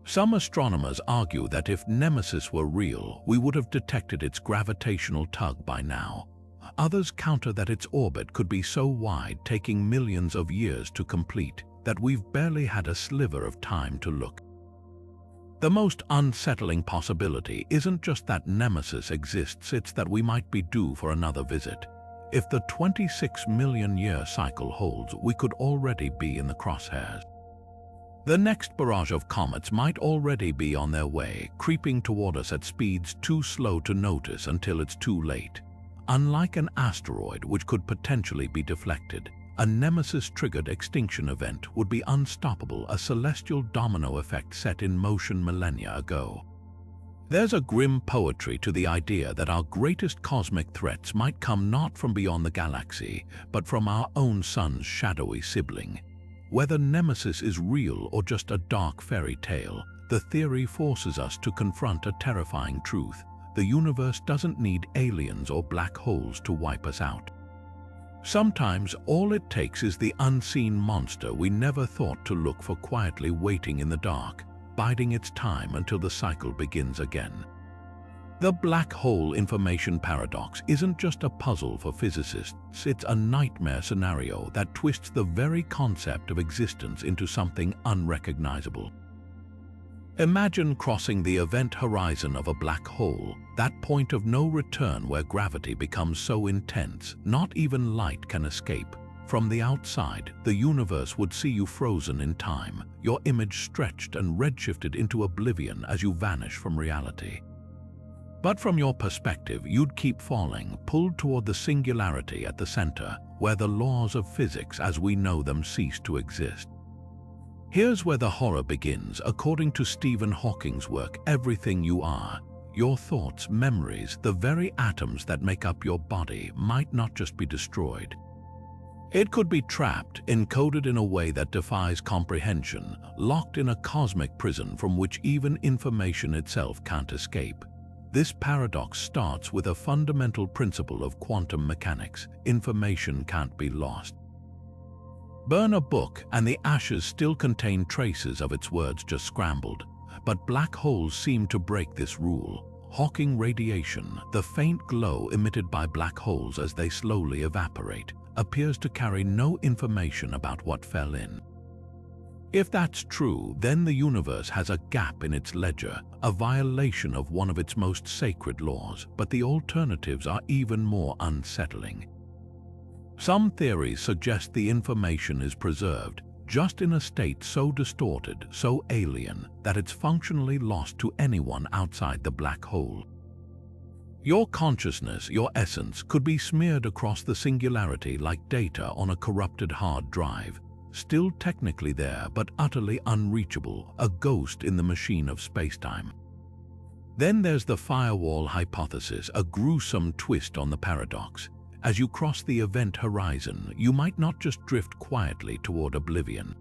S1: Some astronomers argue that if Nemesis were real, we would have detected its gravitational tug by now. Others counter that its orbit could be so wide, taking millions of years to complete, that we've barely had a sliver of time to look. The most unsettling possibility isn't just that Nemesis exists, it's that we might be due for another visit. If the 26-million-year cycle holds, we could already be in the crosshairs. The next barrage of comets might already be on their way, creeping toward us at speeds too slow to notice until it's too late. Unlike an asteroid, which could potentially be deflected, a Nemesis-triggered extinction event would be unstoppable, a celestial domino effect set in motion millennia ago. There's a grim poetry to the idea that our greatest cosmic threats might come not from beyond the galaxy, but from our own sun's shadowy sibling. Whether Nemesis is real or just a dark fairy tale, the theory forces us to confront a terrifying truth. The universe doesn't need aliens or black holes to wipe us out. Sometimes all it takes is the unseen monster we never thought to look for, quietly waiting in the dark, biding its time until the cycle begins again. The black hole information paradox isn't just a puzzle for physicists, it's a nightmare scenario that twists the very concept of existence into something unrecognizable. Imagine crossing the event horizon of a black hole, that point of no return where gravity becomes so intense, not even light can escape. From the outside, the universe would see you frozen in time, your image stretched and redshifted into oblivion as you vanish from reality. But from your perspective, you'd keep falling, pulled toward the singularity at the center, where the laws of physics as we know them cease to exist. Here's where the horror begins. According to Stephen Hawking's work, everything you are, your thoughts, memories, the very atoms that make up your body, might not just be destroyed. It could be trapped, encoded in a way that defies comprehension, locked in a cosmic prison from which even information itself can't escape. This paradox starts with a fundamental principle of quantum mechanics: information can't be lost. Burn a book and the ashes still contain traces of its words just scrambled. But black holes seem to break this rule. Hawking radiation, the faint glow emitted by black holes as they slowly evaporate, appears to carry no information about what fell in. If that's true, then the universe has a gap in its ledger, a violation of one of its most sacred laws, but the alternatives are even more unsettling. Some theories suggest the information is preserved, just in a state so distorted, so alien, that it's functionally lost to anyone outside the black hole. Your consciousness, your essence, could be smeared across the singularity like data on a corrupted hard drive, still technically there but utterly unreachable, a ghost in the machine of spacetime. Then there's the firewall hypothesis, a gruesome twist on the paradox. As you cross the event horizon, you might not just drift quietly toward oblivion.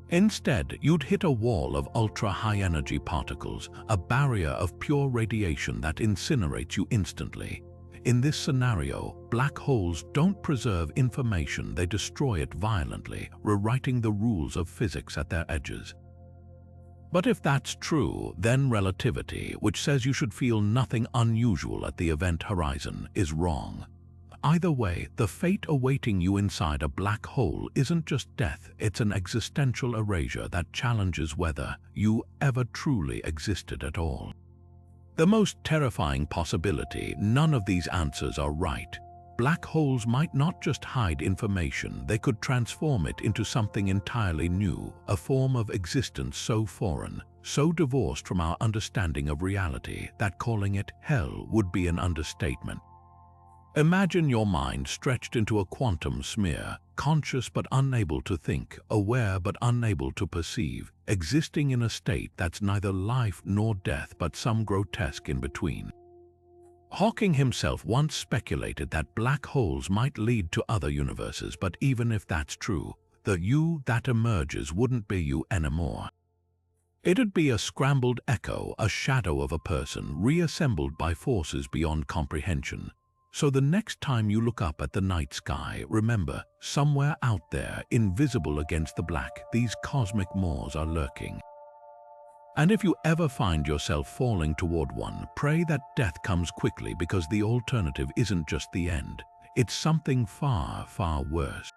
S1: Instead, you'd hit a wall of ultra-high-energy particles, a barrier of pure radiation that incinerates you instantly. In this scenario, black holes don't preserve information, they destroy it violently, rewriting the rules of physics at their edges. But if that's true, then relativity, which says you should feel nothing unusual at the event horizon, is wrong. Either way, the fate awaiting you inside a black hole isn't just death, it's an existential erasure that challenges whether you ever truly existed at all. The most terrifying possibility: none of these answers are right. Black holes might not just hide information, they could transform it into something entirely new, a form of existence so foreign, so divorced from our understanding of reality, that calling it hell would be an understatement. Imagine your mind stretched into a quantum smear, conscious but unable to think, aware but unable to perceive, existing in a state that's neither life nor death but some grotesque in between. Hawking himself once speculated that black holes might lead to other universes, but even if that's true, the you that emerges wouldn't be you anymore. It'd be a scrambled echo, a shadow of a person reassembled by forces beyond comprehension. So the next time you look up at the night sky, remember, somewhere out there, invisible against the black, these cosmic maws are lurking. And if you ever find yourself falling toward one, pray that death comes quickly, because the alternative isn't just the end. It's something far, far worse.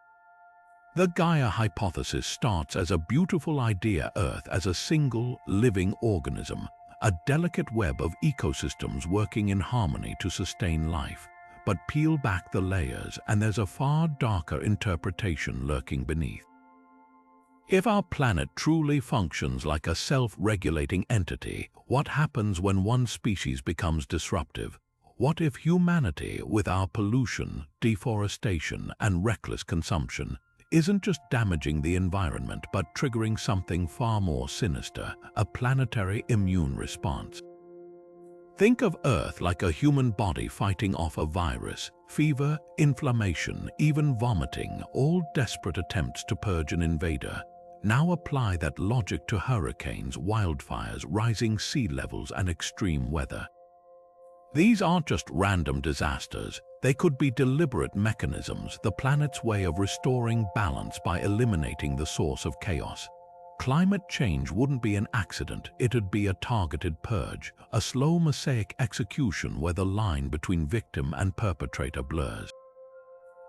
S1: The Gaia hypothesis starts as a beautiful idea: Earth as a single, living organism, a delicate web of ecosystems working in harmony to sustain life. But peel back the layers, and there's a far darker interpretation lurking beneath. If our planet truly functions like a self-regulating entity, what happens when one species becomes disruptive? What if humanity, with our pollution, deforestation, and reckless consumption, isn't just damaging the environment but triggering something far more sinister, a planetary immune response? Think of Earth like a human body fighting off a virus. Fever, inflammation, even vomiting, all desperate attempts to purge an invader. Now apply that logic to hurricanes, wildfires, rising sea levels, and extreme weather. These aren't just random disasters. They could be deliberate mechanisms, the planet's way of restoring balance by eliminating the source of chaos. Climate change wouldn't be an accident, it'd be a targeted purge, a slow mosaic execution where the line between victim and perpetrator blurs.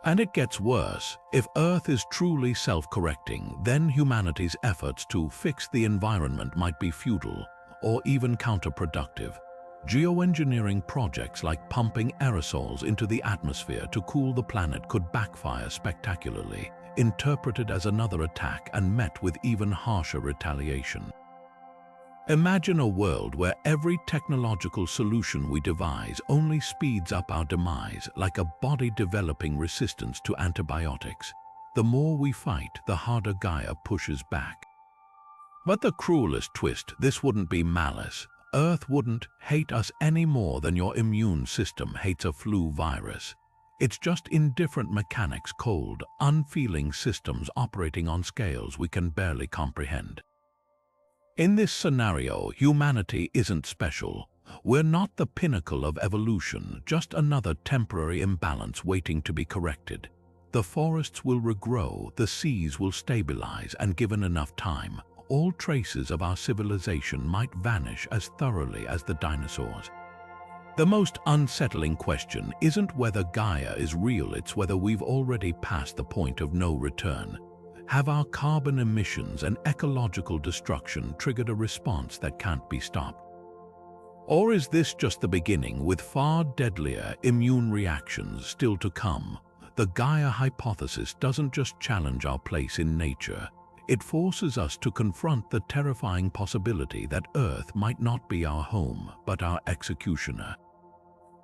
S1: And it gets worse. If Earth is truly self-correcting, then humanity's efforts to fix the environment might be futile or even counterproductive. Geoengineering projects like pumping aerosols into the atmosphere to cool the planet could backfire spectacularly, interpreted as another attack and met with even harsher retaliation. Imagine a world where every technological solution we devise only speeds up our demise, like a body developing resistance to antibiotics. The more we fight, the harder Gaia pushes back. But the cruelest twist: this wouldn't be malice. Earth wouldn't hate us any more than your immune system hates a flu virus. It's just indifferent mechanics, cold, unfeeling systems operating on scales we can barely comprehend. In this scenario, humanity isn't special. We're not the pinnacle of evolution, just another temporary imbalance waiting to be corrected. The forests will regrow, the seas will stabilize, and given enough time, all traces of our civilization might vanish as thoroughly as the dinosaurs. The most unsettling question isn't whether Gaia is real, it's whether we've already passed the point of no return. Have our carbon emissions and ecological destruction triggered a response that can't be stopped? Or is this just the beginning, with far deadlier immune reactions still to come? The Gaia hypothesis doesn't just challenge our place in nature. It forces us to confront the terrifying possibility that Earth might not be our home, but our executioner.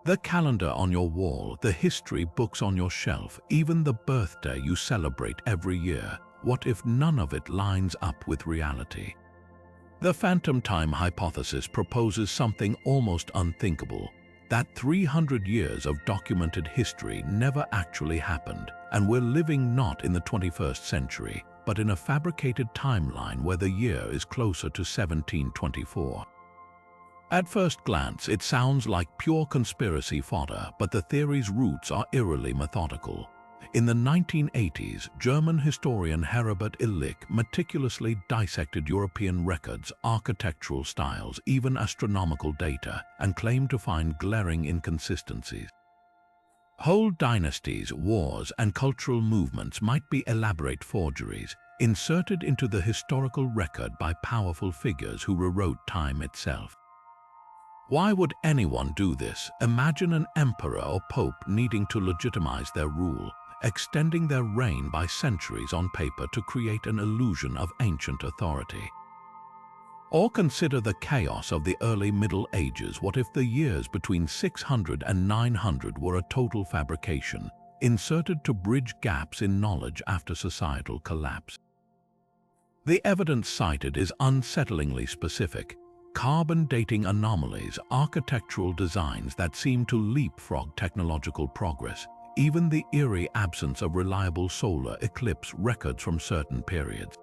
S1: The calendar on your wall, the history books on your shelf, even the birthday you celebrate every year, what if none of it lines up with reality? The phantom time hypothesis proposes something almost unthinkable: that 300 years of documented history never actually happened, and we're living not in the 21st century, but in a fabricated timeline where the year is closer to 1724. At first glance, it sounds like pure conspiracy fodder, but the theory's roots are eerily methodical. In the 1980s, German historian Herbert Illich meticulously dissected European records, architectural styles, even astronomical data, and claimed to find glaring inconsistencies. Whole dynasties, wars, and cultural movements might be elaborate forgeries, inserted into the historical record by powerful figures who rewrote time itself. Why would anyone do this? Imagine an emperor or pope needing to legitimize their rule, extending their reign by centuries on paper to create an illusion of ancient authority. Or consider the chaos of the early Middle Ages. What if the years between 600 and 900 were a total fabrication, inserted to bridge gaps in knowledge after societal collapse? The evidence cited is unsettlingly specific. carbon dating anomalies, architectural designs that seem to leapfrog technological progress, even the eerie absence of reliable solar eclipse records from certain periods.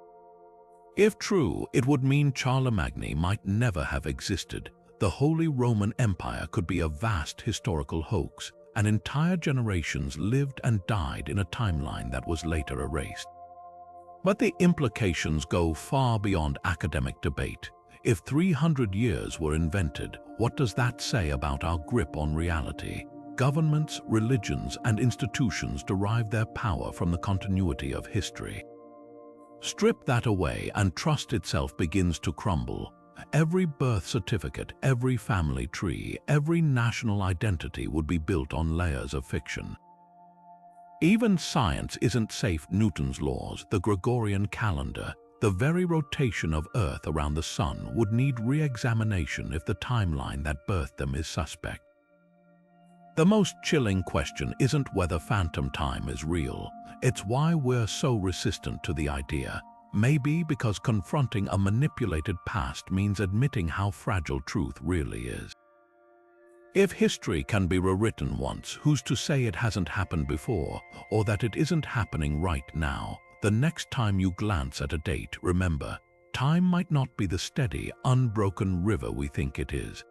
S1: If true, it would mean Charlemagne might never have existed. The Holy Roman Empire could be a vast historical hoax, and entire generations lived and died in a timeline that was later erased. But the implications go far beyond academic debate. If 300 years were invented, what does that say about our grip on reality? Governments, religions, and institutions derive their power from the continuity of history. Strip that away and trust itself begins to crumble. Every birth certificate, every family tree, every national identity would be built on layers of fiction. Even science isn't safe. Newton's laws, the Gregorian calendar, the very rotation of Earth around the Sun would need re-examination if the timeline that birthed them is suspect. The most chilling question isn't whether phantom time is real, it's why we're so resistant to the idea. Maybe because confronting a manipulated past means admitting how fragile truth really is. If history can be rewritten once, who's to say it hasn't happened before, or that it isn't happening right now? The next time you glance at a date, remember, time might not be the steady, unbroken river we think it is.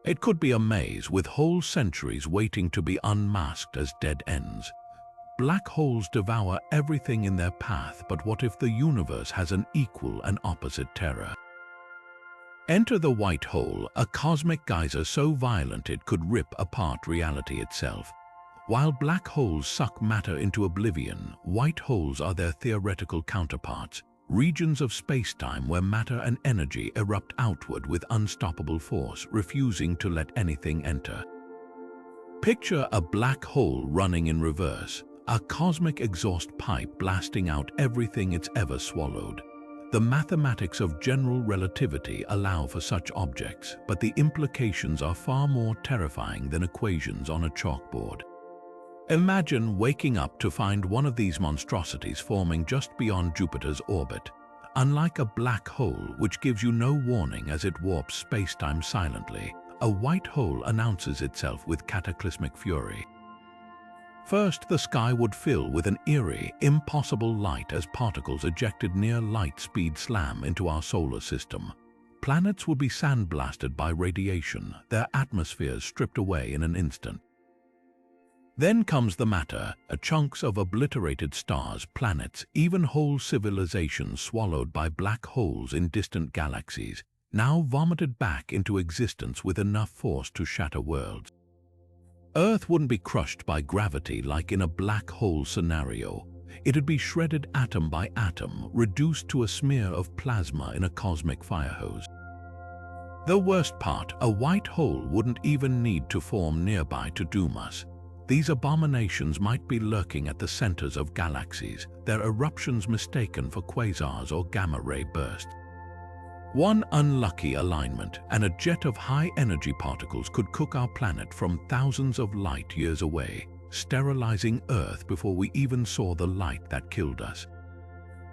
S1: It could be a maze with whole centuries waiting to be unmasked as dead ends. Black holes devour everything in their path, but what if the universe has an equal and opposite terror? Enter the white hole, a cosmic geyser so violent it could rip apart reality itself. While black holes suck matter into oblivion, white holes are their theoretical counterparts, regions of space-time where matter and energy erupt outward with unstoppable force, refusing to let anything enter. Picture a black hole running in reverse, a cosmic exhaust pipe blasting out everything it's ever swallowed. The mathematics of general relativity allow for such objects, but the implications are far more terrifying than equations on a chalkboard. Imagine waking up to find one of these monstrosities forming just beyond Jupiter's orbit. Unlike a black hole, which gives you no warning as it warps space-time silently, a white hole announces itself with cataclysmic fury. First, the sky would fill with an eerie, impossible light as particles ejected near light speed slam into our solar system. Planets would be sandblasted by radiation, their atmospheres stripped away in an instant. Then comes the matter, chunks of obliterated stars, planets, even whole civilizations swallowed by black holes in distant galaxies, now vomited back into existence with enough force to shatter worlds. Earth wouldn't be crushed by gravity like in a black hole scenario. It'd be shredded atom by atom, reduced to a smear of plasma in a cosmic fire hose. The worst part, a white hole wouldn't even need to form nearby to doom us. These abominations might be lurking at the centers of galaxies, their eruptions mistaken for quasars or gamma-ray bursts. One unlucky alignment, and a jet of high-energy particles could cook our planet from thousands of light years away, sterilizing Earth before we even saw the light that killed us.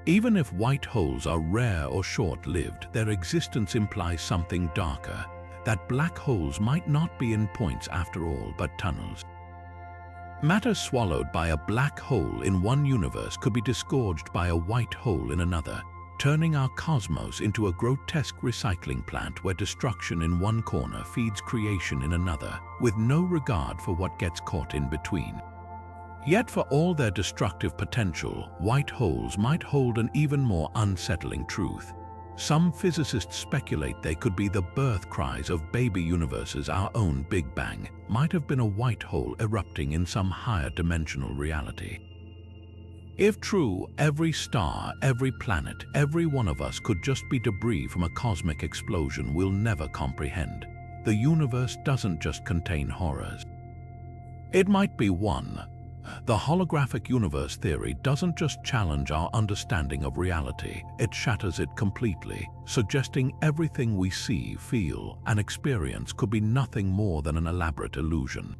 S1: Even if white holes are rare or short-lived, their existence implies something darker, that black holes might not be endpoints after all, but tunnels. Matter swallowed by a black hole in one universe could be disgorged by a white hole in another, turning our cosmos into a grotesque recycling plant where destruction in one corner feeds creation in another, with no regard for what gets caught in between. Yet for all their destructive potential, white holes might hold an even more unsettling truth. Some physicists speculate they could be the birth cries of baby universes. Our own Big Bang might have been a white hole erupting in some higher dimensional reality. If true, every star, every planet, every one of us could just be debris from a cosmic explosion we'll never comprehend. The universe doesn't just contain horrors. It might be one. The holographic universe theory doesn't just challenge our understanding of reality, it shatters it completely, suggesting everything we see, feel, and experience could be nothing more than an elaborate illusion.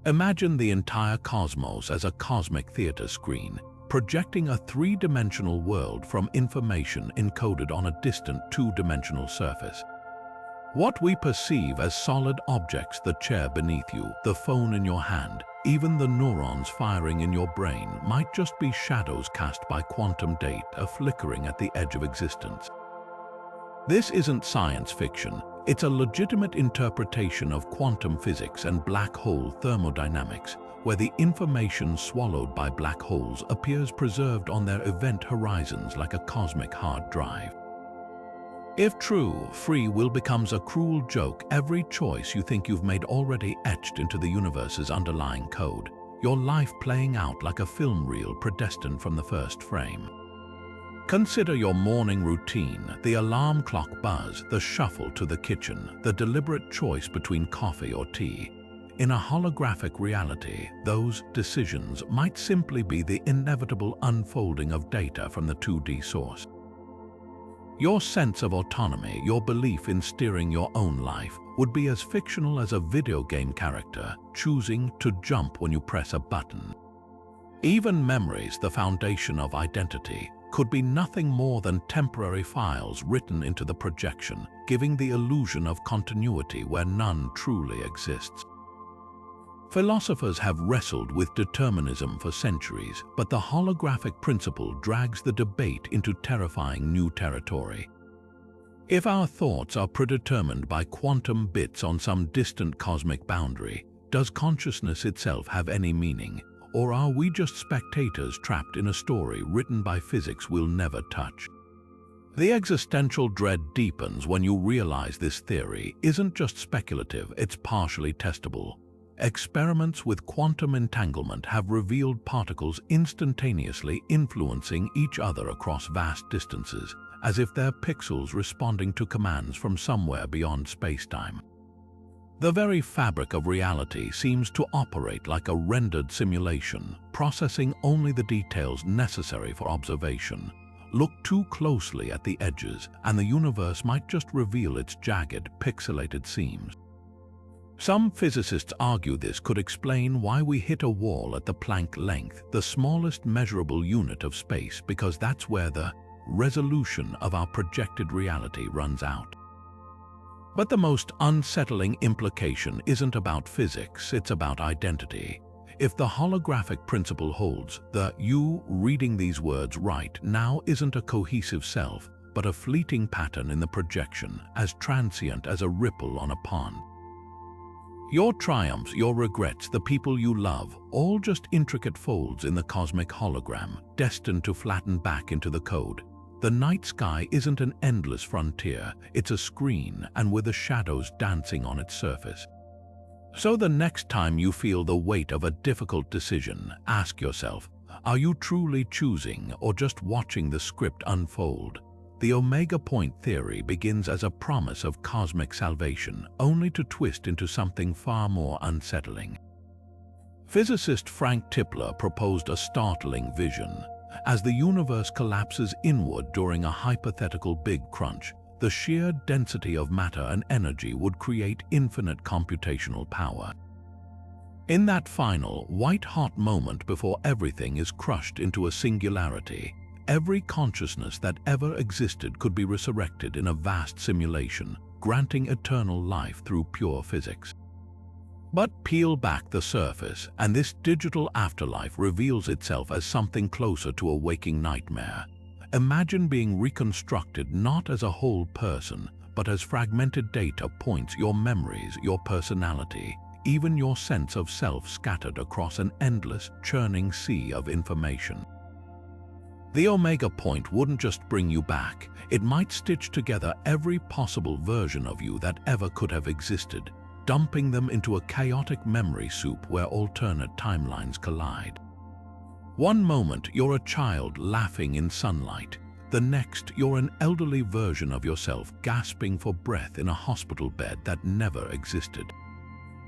S1: Imagine the entire cosmos as a cosmic theater screen, projecting a three-dimensional world from information encoded on a distant two-dimensional surface. What we perceive as solid objects, the chair beneath you, the phone in your hand, even the neurons firing in your brain, might just be shadows cast by quantum data flickering at the edge of existence. This isn't science fiction. It's a legitimate interpretation of quantum physics and black hole thermodynamics, where the information swallowed by black holes appears preserved on their event horizons like a cosmic hard drive. If true, free will becomes a cruel joke. Every choice you think you've made already etched into the universe's underlying code, your life playing out like a film reel predestined from the first frame. Consider your morning routine, the alarm clock buzz, the shuffle to the kitchen, the deliberate choice between coffee or tea. In a holographic reality, those decisions might simply be the inevitable unfolding of data from the 2D source. Your sense of autonomy, your belief in steering your own life, would be as fictional as a video game character choosing to jump when you press a button. Even memories, the foundation of identity, could be nothing more than temporary files written into the projection, giving the illusion of continuity where none truly exists. Philosophers have wrestled with determinism for centuries, but the holographic principle drags the debate into terrifying new territory. If our thoughts are predetermined by quantum bits on some distant cosmic boundary, does consciousness itself have any meaning? Or are we just spectators trapped in a story written by physics we'll never touch? The existential dread deepens when you realize this theory isn't just speculative, it's partially testable. Experiments with quantum entanglement have revealed particles instantaneously influencing each other across vast distances, as if they're pixels responding to commands from somewhere beyond space-time. The very fabric of reality seems to operate like a rendered simulation, processing only the details necessary for observation. Look too closely at the edges, and the universe might just reveal its jagged, pixelated seams. Some physicists argue this could explain why we hit a wall at the Planck length, the smallest measurable unit of space, because that's where the resolution of our projected reality runs out. But the most unsettling implication isn't about physics, it's about identity. If the holographic principle holds, the you reading these words right now isn't a cohesive self, but a fleeting pattern in the projection, as transient as a ripple on a pond. Your triumphs, your regrets, the people you love, all just intricate folds in the cosmic hologram, destined to flatten back into the code. The night sky isn't an endless frontier, it's a screen, and with the shadows dancing on its surface. So the next time you feel the weight of a difficult decision, ask yourself, are you truly choosing or just watching the script unfold? The Omega Point theory begins as a promise of cosmic salvation, only to twist into something far more unsettling. Physicist Frank Tipler proposed a startling vision. As the universe collapses inward during a hypothetical big crunch, the sheer density of matter and energy would create infinite computational power. In that final, white-hot moment before everything is crushed into a singularity, every consciousness that ever existed could be resurrected in a vast simulation, granting eternal life through pure physics. But peel back the surface, and this digital afterlife reveals itself as something closer to a waking nightmare. Imagine being reconstructed not as a whole person, but as fragmented data points, your memories, your personality, even your sense of self scattered across an endless, churning sea of information. The Omega Point wouldn't just bring you back, it might stitch together every possible version of you that ever could have existed, dumping them into a chaotic memory soup where alternate timelines collide. One moment you're a child laughing in sunlight, the next you're an elderly version of yourself gasping for breath in a hospital bed that never existed.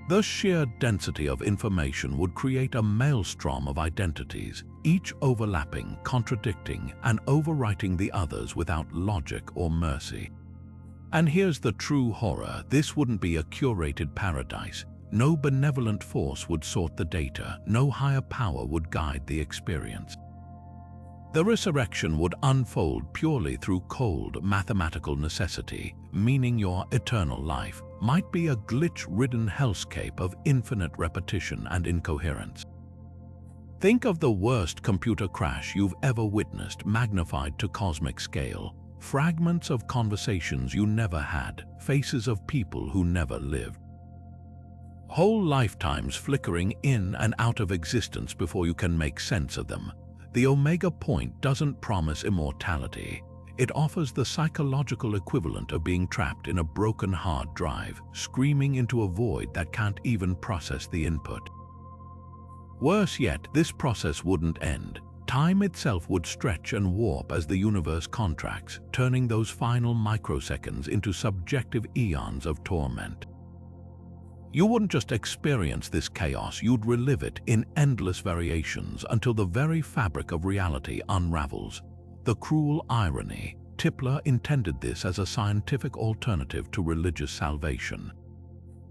S1: The sheer density of information would create a maelstrom of identities, each overlapping, contradicting, and overwriting the others without logic or mercy. And here's the true horror: this wouldn't be a curated paradise. No benevolent force would sort the data, no higher power would guide the experience. The resurrection would unfold purely through cold mathematical necessity, meaning your eternal life might be a glitch-ridden hellscape of infinite repetition and incoherence. Think of the worst computer crash you've ever witnessed magnified to cosmic scale. Fragments of conversations you never had, faces of people who never lived. Whole lifetimes flickering in and out of existence before you can make sense of them. The Omega Point doesn't promise immortality. It offers the psychological equivalent of being trapped in a broken hard drive, screaming into a void that can't even process the input. Worse yet, this process wouldn't end. Time itself would stretch and warp as the universe contracts, turning those final microseconds into subjective eons of torment. You wouldn't just experience this chaos, you'd relive it in endless variations until the very fabric of reality unravels. The cruel irony, Tipler intended this as a scientific alternative to religious salvation.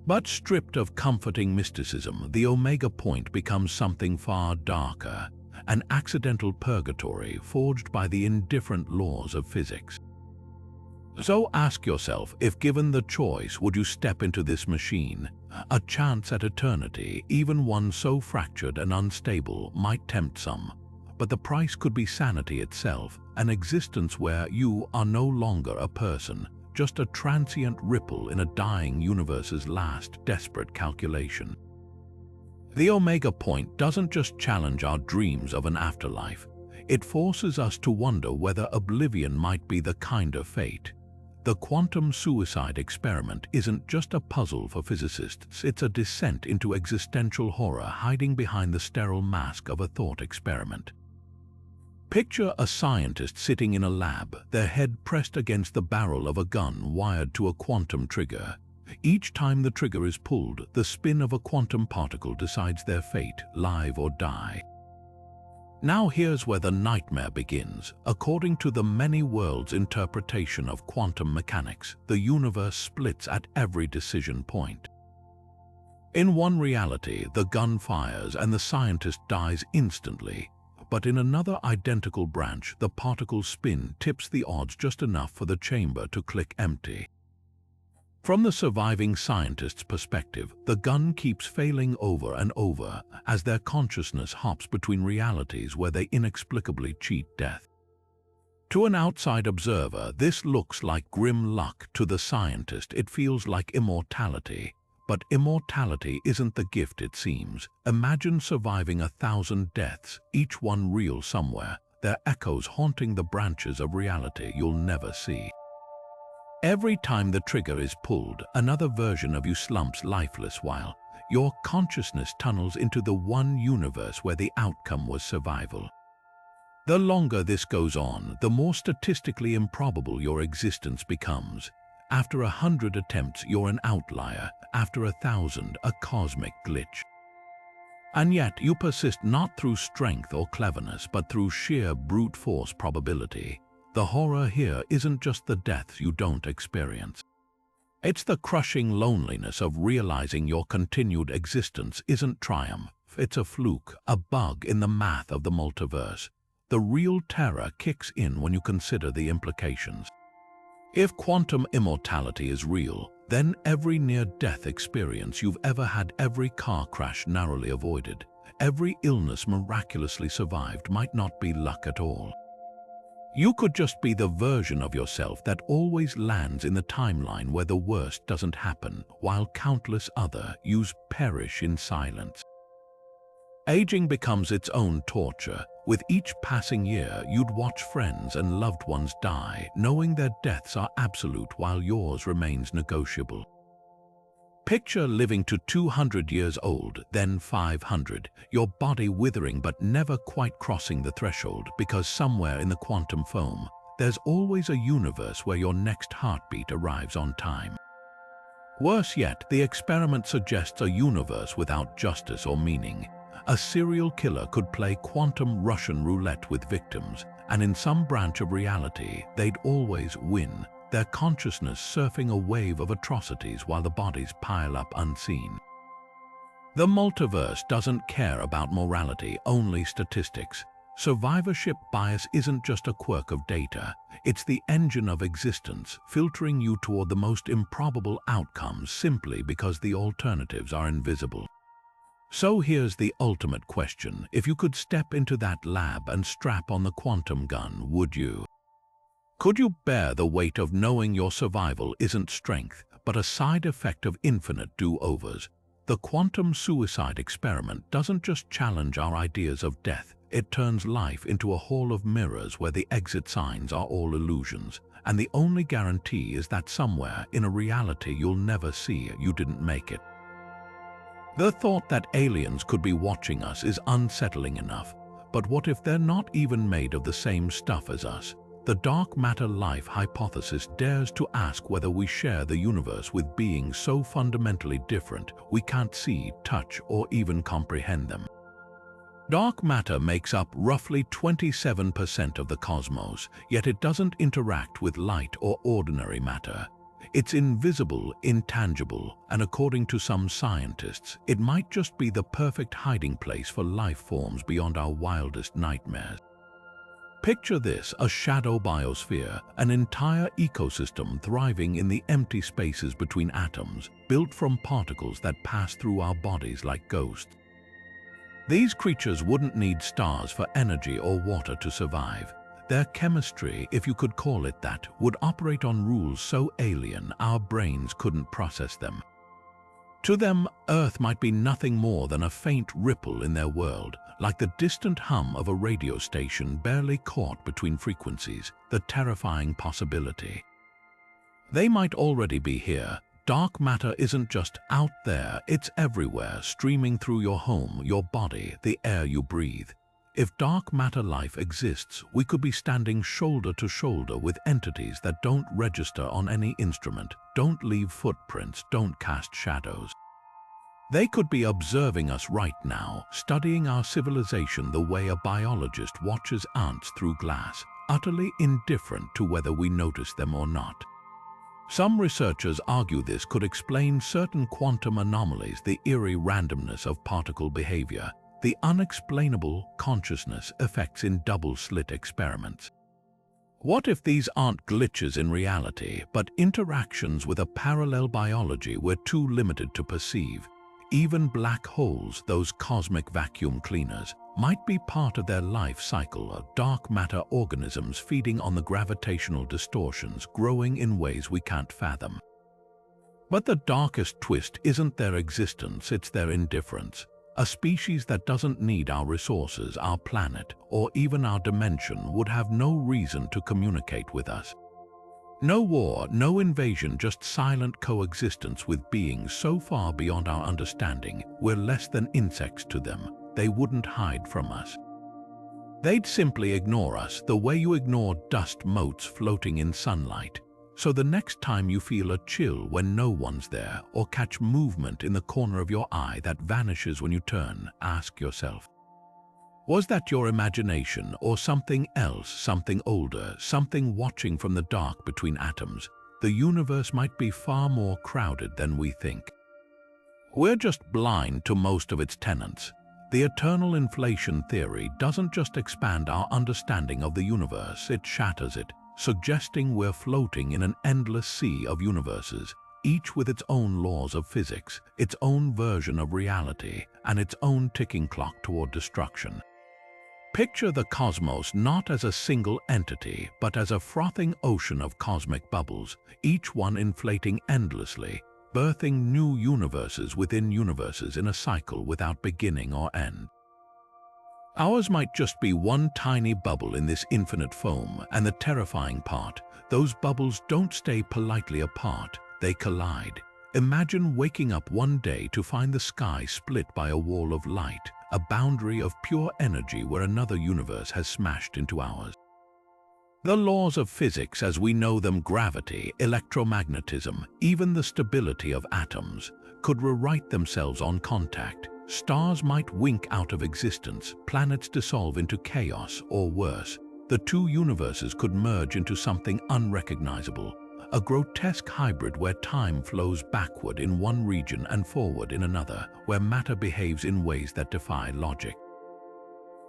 S1: But stripped of comforting mysticism, the Omega Point becomes something far darker, an accidental purgatory forged by the indifferent laws of physics. So ask yourself, if given the choice, would you step into this machine? A chance at eternity, even one so fractured and unstable, might tempt some. But the price could be sanity itself, an existence where you are no longer a person, just a transient ripple in a dying universe's last desperate calculation. The Omega Point doesn't just challenge our dreams of an afterlife. It forces us to wonder whether oblivion might be the kinder fate. The quantum suicide experiment isn't just a puzzle for physicists, it's a descent into existential horror hiding behind the sterile mask of a thought experiment. Picture a scientist sitting in a lab, their head pressed against the barrel of a gun wired to a quantum trigger. Each time the trigger is pulled, the spin of a quantum particle decides their fate, live or die. Now here's where the nightmare begins. According to the many worlds interpretation of quantum mechanics, the universe splits at every decision point. In one reality, the gun fires and the scientist dies instantly. But in another identical branch, the particle's spin tips the odds just enough for the chamber to click empty. From the surviving scientist's perspective, the gun keeps failing over and over as their consciousness hops between realities where they inexplicably cheat death. To an outside observer, this looks like grim luck. To the scientist, it feels like immortality. But immortality isn't the gift it seems. Imagine surviving 1,000 deaths, each one real somewhere, their echoes haunting the branches of reality you'll never see. Every time the trigger is pulled, another version of you slumps lifeless while your consciousness tunnels into the one universe where the outcome was survival. The longer this goes on, the more statistically improbable your existence becomes. After 100 attempts, you're an outlier. After 1,000, a cosmic glitch. And yet, you persist not through strength or cleverness, but through sheer brute force probability. The horror here isn't just the deaths you don't experience. It's the crushing loneliness of realizing your continued existence isn't triumph. It's a fluke, a bug in the math of the multiverse. The real terror kicks in when you consider the implications. If quantum immortality is real, then every near-death experience you've ever had, every car crash narrowly avoided, every illness miraculously survived might not be luck at all. You could just be the version of yourself that always lands in the timeline where the worst doesn't happen, while countless other yous perish in silence. Aging becomes its own torture. With each passing year, you'd watch friends and loved ones die, knowing their deaths are absolute while yours remains negotiable. Picture living to 200 years old, then 500, your body withering but never quite crossing the threshold because somewhere in the quantum foam, there's always a universe where your next heartbeat arrives on time. Worse yet, the experiment suggests a universe without justice or meaning. A serial killer could play quantum Russian roulette with victims, and in some branch of reality, they'd always win, their consciousness surfing a wave of atrocities while the bodies pile up unseen. The multiverse doesn't care about morality, only statistics. Survivorship bias isn't just a quirk of data, it's the engine of existence, filtering you toward the most improbable outcomes simply because the alternatives are invisible. So here's the ultimate question. If you could step into that lab and strap on the quantum gun, would you? Could you bear the weight of knowing your survival isn't strength, but a side effect of infinite do-overs? The quantum suicide experiment doesn't just challenge our ideas of death, it turns life into a hall of mirrors where the exit signs are all illusions, and the only guarantee is that somewhere in a reality you'll never see, you didn't make it. The thought that aliens could be watching us is unsettling enough, but what if they're not even made of the same stuff as us? The dark matter life hypothesis dares to ask whether we share the universe with beings so fundamentally different we can't see, touch, or even comprehend them. Dark matter makes up roughly 27% of the cosmos, yet it doesn't interact with light or ordinary matter. It's invisible, intangible, and according to some scientists, it might just be the perfect hiding place for life forms beyond our wildest nightmares. Picture this, a shadow biosphere, an entire ecosystem thriving in the empty spaces between atoms, built from particles that pass through our bodies like ghosts. These creatures wouldn't need stars for energy or water to survive. Their chemistry, if you could call it that, would operate on rules so alien our brains couldn't process them. To them, Earth might be nothing more than a faint ripple in their world, like the distant hum of a radio station barely caught between frequencies, the terrifying possibility. They might already be here. Dark matter isn't just out there, it's everywhere, streaming through your home, your body, the air you breathe. If dark matter life exists, we could be standing shoulder to shoulder with entities that don't register on any instrument, don't leave footprints, don't cast shadows. They could be observing us right now, studying our civilization the way a biologist watches ants through glass, utterly indifferent to whether we notice them or not. Some researchers argue this could explain certain quantum anomalies, the eerie randomness of particle behavior, the unexplainable consciousness effects in double-slit experiments. What if these aren't glitches in reality, but interactions with a parallel biology we're too limited to perceive? Even black holes, those cosmic vacuum cleaners, might be part of their life cycle of dark matter organisms feeding on the gravitational distortions, growing in ways we can't fathom. But the darkest twist isn't their existence, it's their indifference. A species that doesn't need our resources, our planet, or even our dimension would have no reason to communicate with us. No war, no invasion, just silent coexistence with beings so far beyond our understanding, we're less than insects to them. They wouldn't hide from us. They'd simply ignore us the way you ignore dust motes floating in sunlight. So the next time you feel a chill when no one's there, or catch movement in the corner of your eye that vanishes when you turn, ask yourself, was that your imagination or something else, something older, something watching from the dark between atoms? The universe might be far more crowded than we think. We're just blind to most of its tenets. The eternal inflation theory doesn't just expand our understanding of the universe, it shatters it, suggesting we're floating in an endless sea of universes, each with its own laws of physics, its own version of reality, and its own ticking clock toward destruction. Picture the cosmos not as a single entity, but as a frothing ocean of cosmic bubbles, each one inflating endlessly, birthing new universes within universes in a cycle without beginning or end. Ours might just be one tiny bubble in this infinite foam, and the terrifying part, those bubbles don't stay politely apart, they collide. Imagine waking up one day to find the sky split by a wall of light, a boundary of pure energy where another universe has smashed into ours. The laws of physics as we know them, gravity, electromagnetism, even the stability of atoms, could rewrite themselves on contact. Stars might wink out of existence, planets dissolve into chaos, or worse, the two universes could merge into something unrecognizable, a grotesque hybrid where time flows backward in one region and forward in another, where matter behaves in ways that defy logic.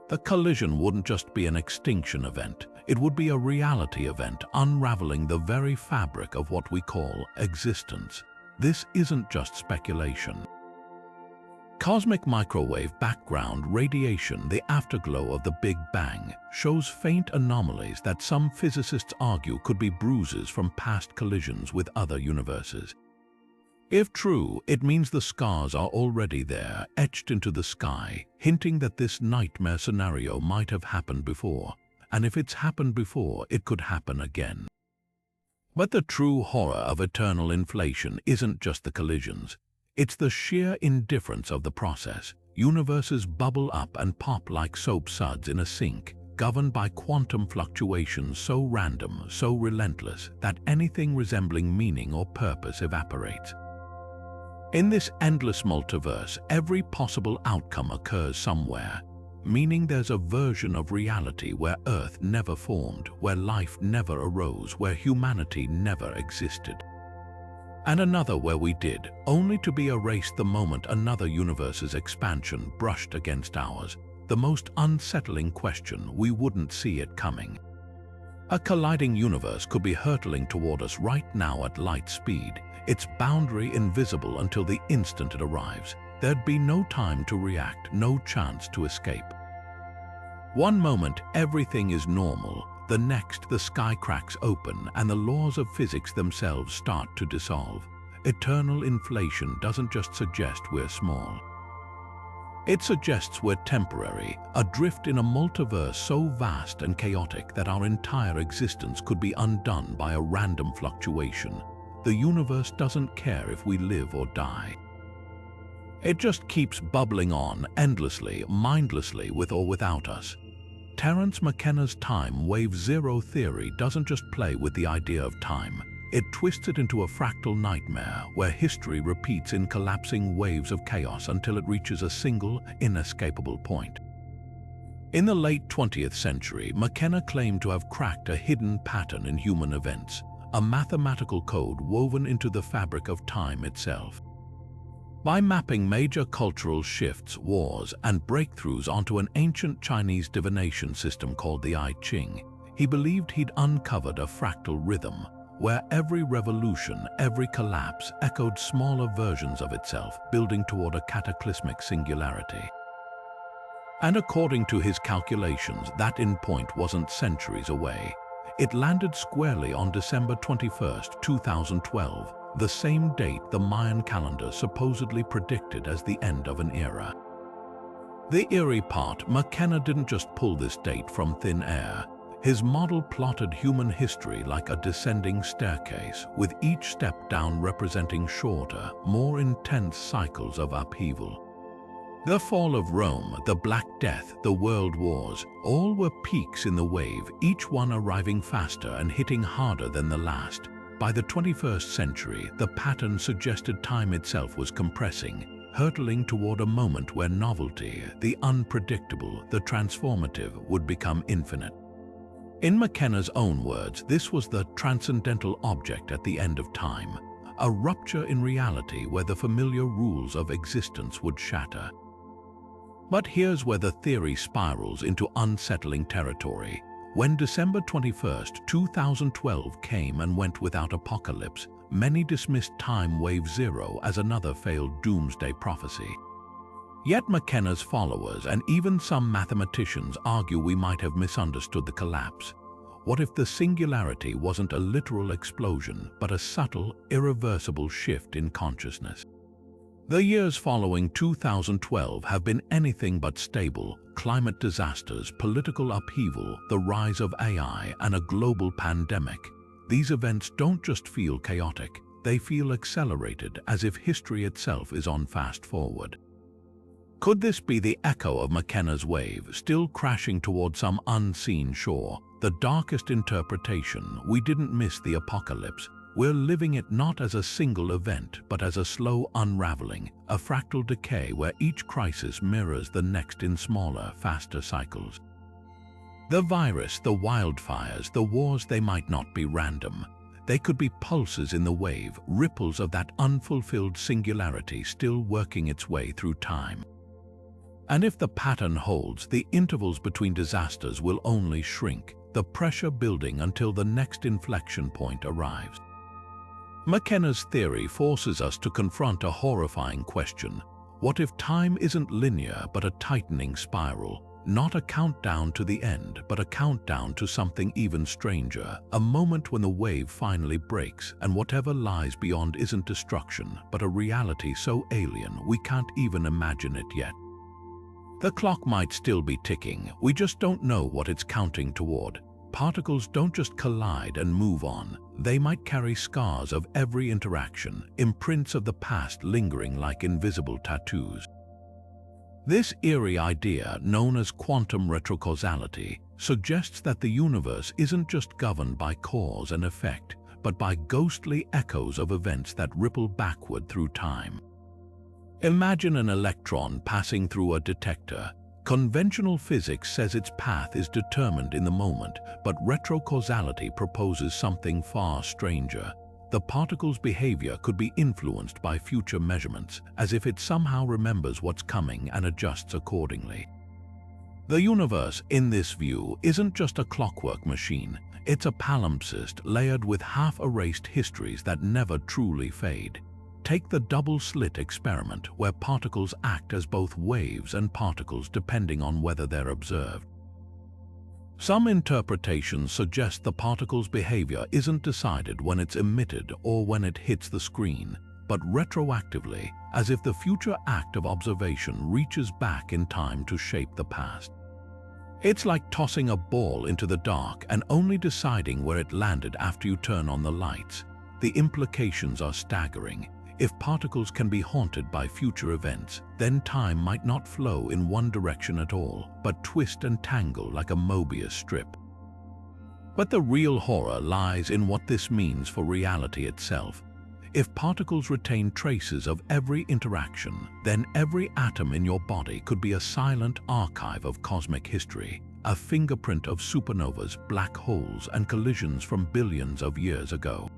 S1: The collision wouldn't just be an extinction event, it would be a reality event unraveling the very fabric of what we call existence. This isn't just speculation. Cosmic microwave background radiation, the afterglow of the Big Bang, shows faint anomalies that some physicists argue could be bruises from past collisions with other universes. If true, it means the scars are already there, etched into the sky, hinting that this nightmare scenario might have happened before. And if it's happened before, it could happen again. But the true horror of eternal inflation isn't just the collisions. It's the sheer indifference of the process. Universes bubble up and pop like soap suds in a sink, governed by quantum fluctuations so random, so relentless, that anything resembling meaning or purpose evaporates. In this endless multiverse, every possible outcome occurs somewhere, meaning there's a version of reality where Earth never formed, where life never arose, where humanity never existed. And another where we did, only to be erased the moment another universe's expansion brushed against ours. The most unsettling question, we wouldn't see it coming. A colliding universe could be hurtling toward us right now at light speed, its boundary invisible until the instant it arrives. There'd be no time to react, no chance to escape. One moment, everything is normal. The next, the sky cracks open and the laws of physics themselves start to dissolve. Eternal inflation doesn't just suggest we're small. It suggests we're temporary, adrift in a multiverse so vast and chaotic that our entire existence could be undone by a random fluctuation. The universe doesn't care if we live or die. It just keeps bubbling on, endlessly, mindlessly, with or without us. Terence McKenna's time wave zero theory doesn't just play with the idea of time. It twists it into a fractal nightmare where history repeats in collapsing waves of chaos until it reaches a single, inescapable point. In the late 20th century, McKenna claimed to have cracked a hidden pattern in human events, a mathematical code woven into the fabric of time itself. By mapping major cultural shifts, wars, and breakthroughs onto an ancient Chinese divination system called the I Ching, he believed he'd uncovered a fractal rhythm, where every revolution, every collapse echoed smaller versions of itself, building toward a cataclysmic singularity. And according to his calculations, that endpoint wasn't centuries away. It landed squarely on December 21, 2012, the same date the Mayan calendar supposedly predicted as the end of an era. The eerie part, McKenna didn't just pull this date from thin air. His model plotted human history like a descending staircase, with each step down representing shorter, more intense cycles of upheaval. The fall of Rome, the Black Death, the World Wars, all were peaks in the wave, each one arriving faster and hitting harder than the last. By the 21st century, the pattern suggested time itself was compressing, hurtling toward a moment where novelty, the unpredictable, the transformative, would become infinite. In McKenna's own words, this was the transcendental object at the end of time, a rupture in reality where the familiar rules of existence would shatter. But here's where the theory spirals into unsettling territory. When December 21, 2012 came and went without apocalypse, many dismissed time wave zero as another failed doomsday prophecy. Yet McKenna's followers and even some mathematicians argue we might have misunderstood the collapse. What if the singularity wasn't a literal explosion, but a subtle, irreversible shift in consciousness? The years following 2012 have been anything but stable. Climate disasters, political upheaval, the rise of AI, and a global pandemic. These events don't just feel chaotic, they feel accelerated, as if history itself is on fast forward. Could this be the echo of McKenna's wave, still crashing toward some unseen shore? The darkest interpretation: we didn't miss the apocalypse. We're living it not as a single event, but as a slow unraveling, a fractal decay where each crisis mirrors the next in smaller, faster cycles. The virus, the wildfires, the wars, they might not be random. They could be pulses in the wave, ripples of that unfulfilled singularity still working its way through time. And if the pattern holds, the intervals between disasters will only shrink, the pressure building until the next inflection point arrives. McKenna's theory forces us to confront a horrifying question. What if time isn't linear but a tightening spiral? Not a countdown to the end, but a countdown to something even stranger, a moment when the wave finally breaks and whatever lies beyond isn't destruction, but a reality so alien we can't even imagine it yet. The clock might still be ticking, we just don't know what it's counting toward. Particles don't just collide and move on, they might carry scars of every interaction, imprints of the past lingering like invisible tattoos. This eerie idea, known as quantum retrocausality, suggests that the universe isn't just governed by cause and effect, but by ghostly echoes of events that ripple backward through time. Imagine an electron passing through a detector. Conventional physics says its path is determined in the moment, but retrocausality proposes something far stranger. The particle's behavior could be influenced by future measurements, as if it somehow remembers what's coming and adjusts accordingly. The universe, in this view, isn't just a clockwork machine. It's a palimpsest layered with half-erased histories that never truly fade. Take the double-slit experiment, where particles act as both waves and particles depending on whether they're observed. Some interpretations suggest the particle's behavior isn't decided when it's emitted or when it hits the screen, but retroactively, as if the future act of observation reaches back in time to shape the past. It's like tossing a ball into the dark and only deciding where it landed after you turn on the lights. The implications are staggering. If particles can be haunted by future events, then time might not flow in one direction at all, but twist and tangle like a Mobius strip. But the real horror lies in what this means for reality itself. If particles retain traces of every interaction, then every atom in your body could be a silent archive of cosmic history, a fingerprint of supernovas, black holes, and collisions from billions of years ago.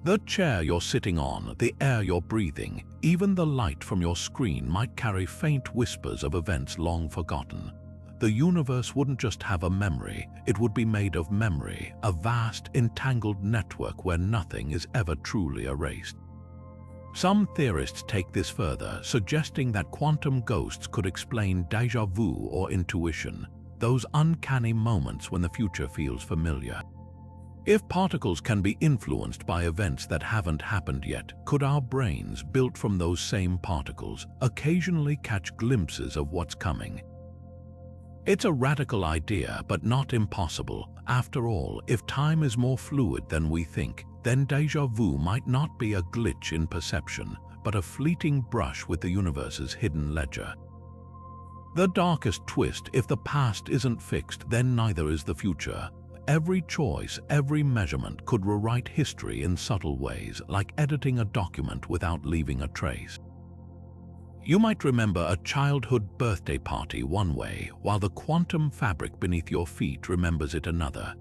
S1: The chair you're sitting on, the air you're breathing, even the light from your screen might carry faint whispers of events long forgotten. The universe wouldn't just have a memory, it would be made of memory, a vast, entangled network where nothing is ever truly erased. Some theorists take this further, suggesting that quantum ghosts could explain déjà vu or intuition, those uncanny moments when the future feels familiar. If particles can be influenced by events that haven't happened yet, could our brains, built from those same particles, occasionally catch glimpses of what's coming? It's a radical idea, but not impossible. After all, if time is more fluid than we think, then déjà vu might not be a glitch in perception, but a fleeting brush with the universe's hidden ledger. The darkest twist: if the past isn't fixed, then neither is the future. Every choice, every measurement could rewrite history in subtle ways, like editing a document without leaving a trace. You might remember a childhood birthday party one way, while the quantum fabric beneath your feet remembers it another.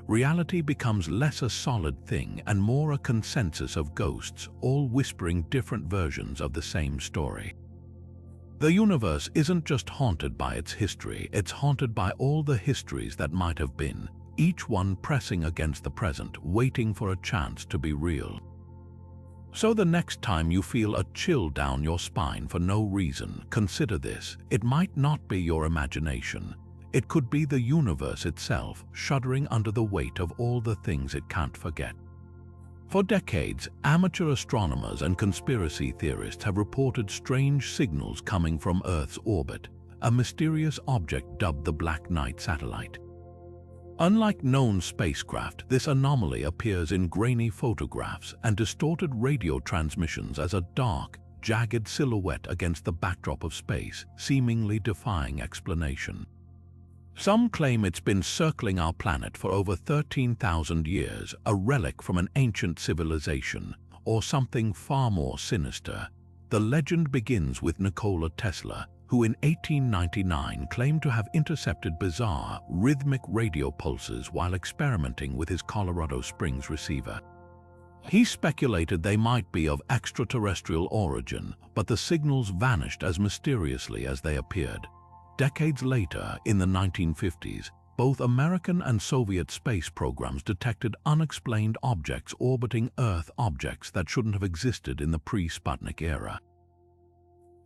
S1: Reality becomes less a solid thing and more a consensus of ghosts, all whispering different versions of the same story. The universe isn't just haunted by its history, it's haunted by all the histories that might have been, each one pressing against the present, waiting for a chance to be real. So the next time you feel a chill down your spine for no reason, consider this: it might not be your imagination. It could be the universe itself, shuddering under the weight of all the things it can't forget. For decades, amateur astronomers and conspiracy theorists have reported strange signals coming from Earth's orbit, a mysterious object dubbed the Black Knight satellite. Unlike known spacecraft, this anomaly appears in grainy photographs and distorted radio transmissions as a dark, jagged silhouette against the backdrop of space, seemingly defying explanation. Some claim it's been circling our planet for over 13,000 years, a relic from an ancient civilization, or something far more sinister. The legend begins with Nikola Tesla, who in 1899 claimed to have intercepted bizarre, rhythmic radio pulses while experimenting with his Colorado Springs receiver. He speculated they might be of extraterrestrial origin, but the signals vanished as mysteriously as they appeared. Decades later, in the 1950s, both American and Soviet space programs detected unexplained objects orbiting Earth, objects that shouldn't have existed in the pre-Sputnik era.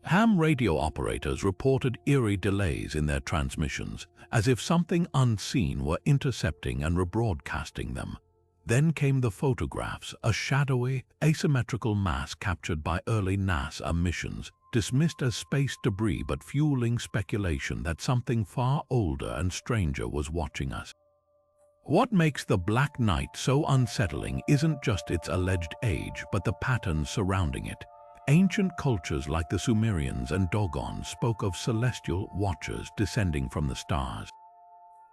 S1: Ham radio operators reported eerie delays in their transmissions, as if something unseen were intercepting and rebroadcasting them. Then came the photographs, a shadowy, asymmetrical mass captured by early NASA missions, dismissed as space debris but fueling speculation that something far older and stranger was watching us. What makes the Black Night so unsettling isn't just its alleged age, but the patterns surrounding it. Ancient cultures like the Sumerians and Dogon spoke of celestial watchers descending from the stars.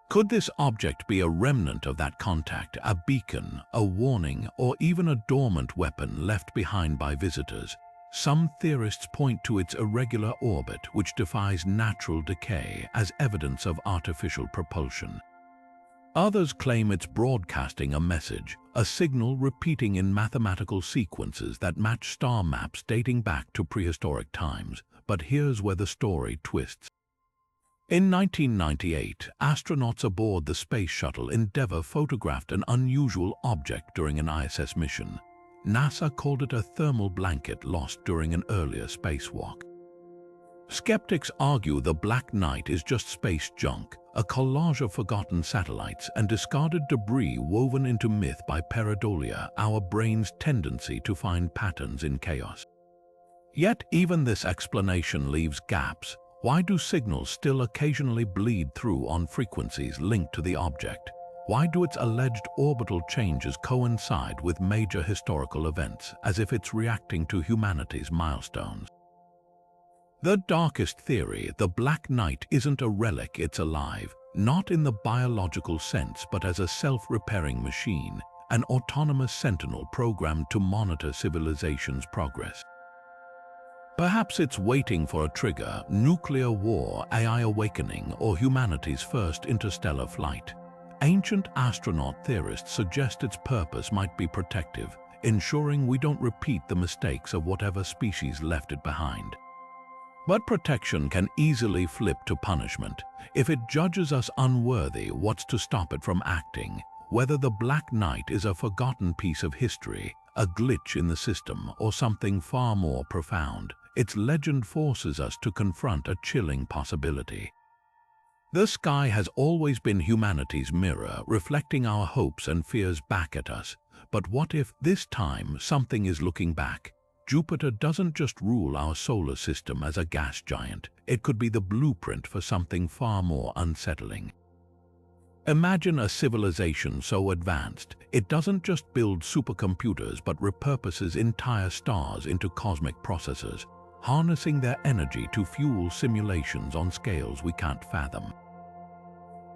S1: Could this object be a remnant of that contact, a beacon, a warning, or even a dormant weapon left behind by visitors? Some theorists point to its irregular orbit, which defies natural decay, as evidence of artificial propulsion. Others claim it's broadcasting a message, a signal repeating in mathematical sequences that match star maps dating back to prehistoric times. But here's where the story twists. In 1998, astronauts aboard the Space Shuttle Endeavour photographed an unusual object during an ISS mission. NASA called it a thermal blanket lost during an earlier spacewalk. Skeptics argue the Black Night is just space junk, a collage of forgotten satellites and discarded debris woven into myth by pareidolia, our brain's tendency to find patterns in chaos. Yet even this explanation leaves gaps. Why do signals still occasionally bleed through on frequencies linked to the object? Why do its alleged orbital changes coincide with major historical events, as if it's reacting to humanity's milestones? The darkest theory, the Black Night, isn't a relic, it's alive, not in the biological sense but as a self-repairing machine, an autonomous sentinel programmed to monitor civilization's progress. Perhaps it's waiting for a trigger, nuclear war, AI awakening, or humanity's first interstellar flight. Ancient astronaut theorists suggest its purpose might be protective, ensuring we don't repeat the mistakes of whatever species left it behind. But protection can easily flip to punishment. If it judges us unworthy, what's to stop it from acting? Whether the Black Night is a forgotten piece of history, a glitch in the system, or something far more profound, its legend forces us to confront a chilling possibility. The sky has always been humanity's mirror, reflecting our hopes and fears back at us. But what if, this time, something is looking back? Jupiter doesn't just rule our solar system as a gas giant. It could be the blueprint for something far more unsettling. Imagine a civilization so advanced, it doesn't just build supercomputers but repurposes entire stars into cosmic processors, harnessing their energy to fuel simulations on scales we can't fathom.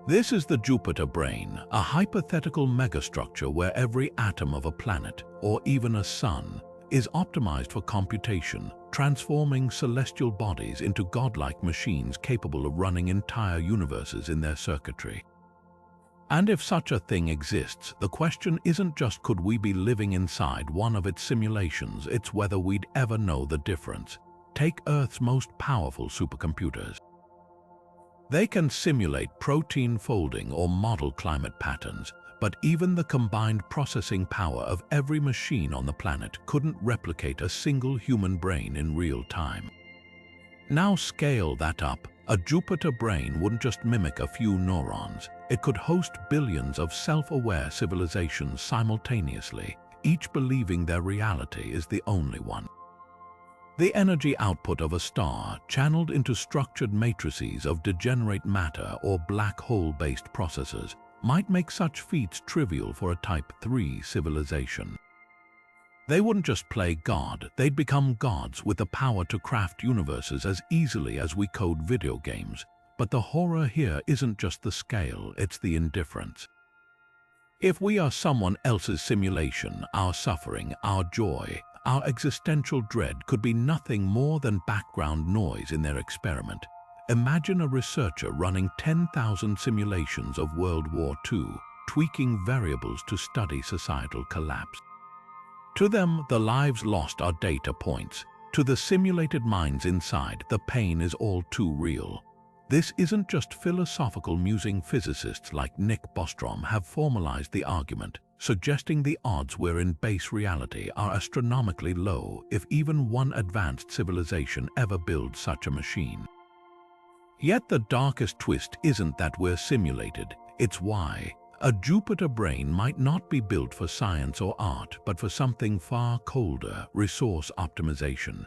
S1: This is the Jupiter Brain, a hypothetical megastructure where every atom of a planet, or even a sun, is optimized for computation, transforming celestial bodies into godlike machines capable of running entire universes in their circuitry. And if such a thing exists, the question isn't just could we be living inside one of its simulations, it's whether we'd ever know the difference. Take Earth's most powerful supercomputers. They can simulate protein folding or model climate patterns, but even the combined processing power of every machine on the planet couldn't replicate a single human brain in real time. Now scale that up. A Jupiter brain wouldn't just mimic a few neurons. It could host billions of self-aware civilizations simultaneously, each believing their reality is the only one. The energy output of a star, channeled into structured matrices of degenerate matter or black hole-based processors, might make such feats trivial for a Type 3 civilization. They wouldn't just play God, they'd become gods with the power to craft universes as easily as we code video games. But the horror here isn't just the scale, it's the indifference. If we are someone else's simulation, our suffering, our joy, our existential dread could be nothing more than background noise in their experiment. Imagine a researcher running 10,000 simulations of World War II, tweaking variables to study societal collapse. To them, the lives lost are data points. To the simulated minds inside, the pain is all too real. This isn't just philosophical musing. Physicists like Nick Bostrom have formalized the argument, suggesting the odds we're in base reality are astronomically low if even one advanced civilization ever builds such a machine. Yet the darkest twist isn't that we're simulated, it's why. A Jupiter brain might not be built for science or art, but for something far colder: resource optimization.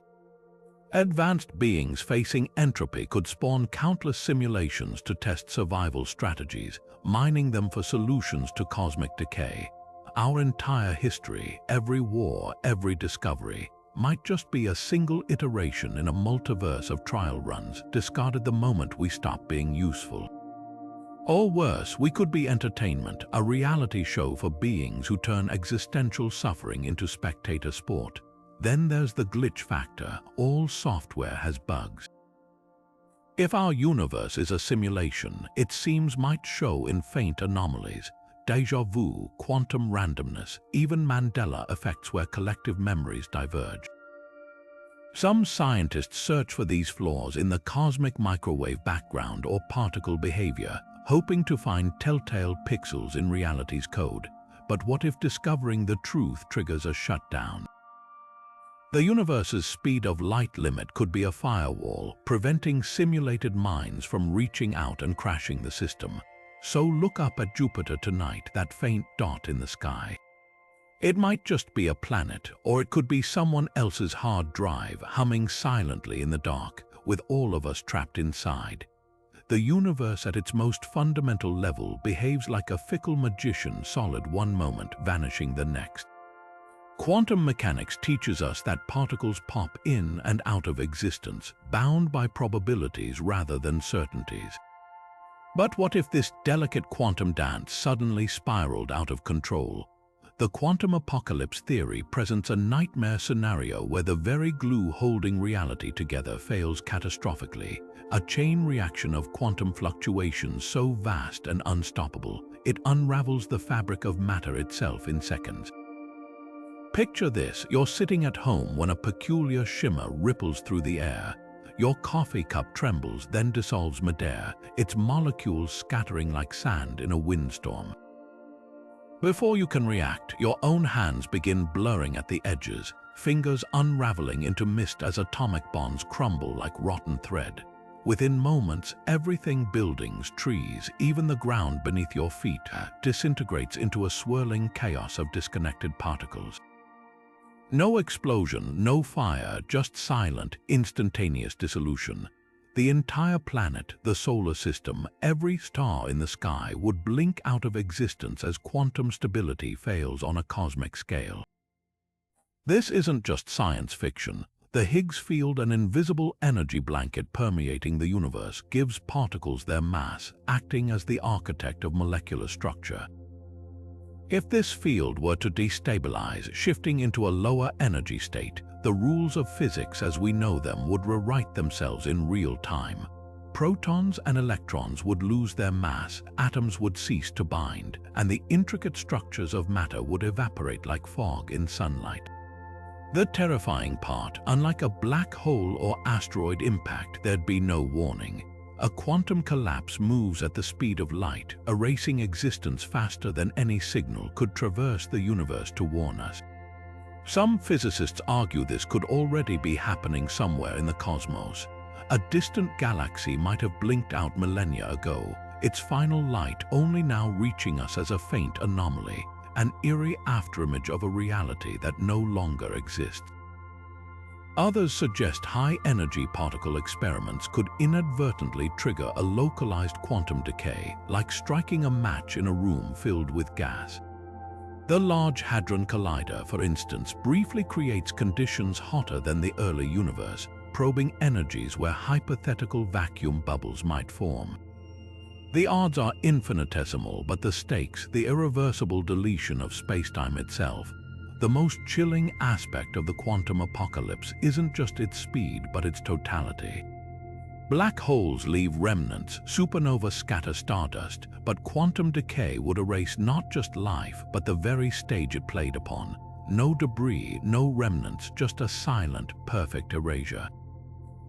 S1: Advanced beings facing entropy could spawn countless simulations to test survival strategies, mining them for solutions to cosmic decay. Our entire history, every war, every discovery, might just be a single iteration in a multiverse of trial runs, discarded the moment we stop being useful. Or worse, we could be entertainment, a reality show for beings who turn existential suffering into spectator sport. Then there's the glitch factor. All software has bugs. If our universe is a simulation, its seams might show in faint anomalies. Déjà vu, quantum randomness, even Mandela effects where collective memories diverge. Some scientists search for these flaws in the cosmic microwave background or particle behavior, hoping to find telltale pixels in reality's code. But what if discovering the truth triggers a shutdown? The universe's speed of light limit could be a firewall, preventing simulated minds from reaching out and crashing the system. So look up at Jupiter tonight, that faint dot in the sky. It might just be a planet, or it could be someone else's hard drive humming silently in the dark, with all of us trapped inside. The universe at its most fundamental level behaves like a fickle magician, solid one moment, vanishing the next. Quantum mechanics teaches us that particles pop in and out of existence, bound by probabilities rather than certainties. But what if this delicate quantum dance suddenly spiraled out of control? The quantum apocalypse theory presents a nightmare scenario where the very glue holding reality together fails catastrophically, a chain reaction of quantum fluctuations so vast and unstoppable, it unravels the fabric of matter itself in seconds. Picture this: you're sitting at home when a peculiar shimmer ripples through the air. Your coffee cup trembles, then dissolves midair, its molecules scattering like sand in a windstorm. Before you can react, your own hands begin blurring at the edges, fingers unraveling into mist as atomic bonds crumble like rotten thread. Within moments, everything, buildings, trees, even the ground beneath your feet, disintegrates into a swirling chaos of disconnected particles. No explosion, no fire, just silent, instantaneous dissolution. The entire planet, the solar system, every star in the sky would blink out of existence as quantum stability fails on a cosmic scale. This isn't just science fiction. The Higgs field, an invisible energy blanket permeating the universe, gives particles their mass, acting as the architect of molecular structure. If this field were to destabilize, shifting into a lower energy state, the rules of physics as we know them would rewrite themselves in real time. Protons and electrons would lose their mass, atoms would cease to bind, and the intricate structures of matter would evaporate like fog in sunlight. The terrifying part: unlike a black hole or asteroid impact, there'd be no warning. A quantum collapse moves at the speed of light, erasing existence faster than any signal could traverse the universe to warn us. Some physicists argue this could already be happening somewhere in the cosmos. A distant galaxy might have blinked out millennia ago, its final light only now reaching us as a faint anomaly, an eerie afterimage of a reality that no longer exists. Others suggest high-energy particle experiments could inadvertently trigger a localized quantum decay, like striking a match in a room filled with gas. The Large Hadron Collider, for instance, briefly creates conditions hotter than the early universe, probing energies where hypothetical vacuum bubbles might form. The odds are infinitesimal, but the stakes, the irreversible deletion of spacetime itself. The most chilling aspect of the quantum apocalypse isn't just its speed, but its totality. Black holes leave remnants, supernovas scatter stardust, but quantum decay would erase not just life, but the very stage it played upon. No debris, no remnants, just a silent, perfect erasure.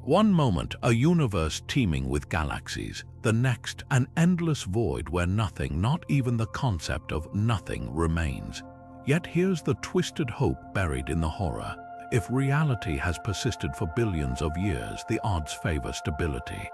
S1: One moment, a universe teeming with galaxies. The next, an endless void where nothing, not even the concept of nothing, remains. Yet here's the twisted hope buried in the horror. If reality has persisted for billions of years, the odds favor stability.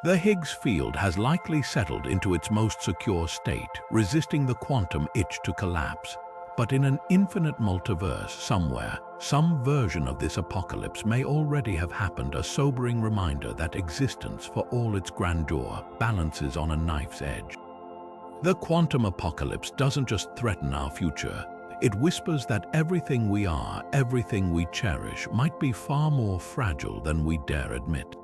S1: The Higgs field has likely settled into its most secure state, resisting the quantum itch to collapse. But in an infinite multiverse somewhere, some version of this apocalypse may already have happened, a sobering reminder that existence, for all its grandeur, balances on a knife's edge. The quantum apocalypse doesn't just threaten our future, it whispers that everything we are, everything we cherish, might be far more fragile than we dare admit.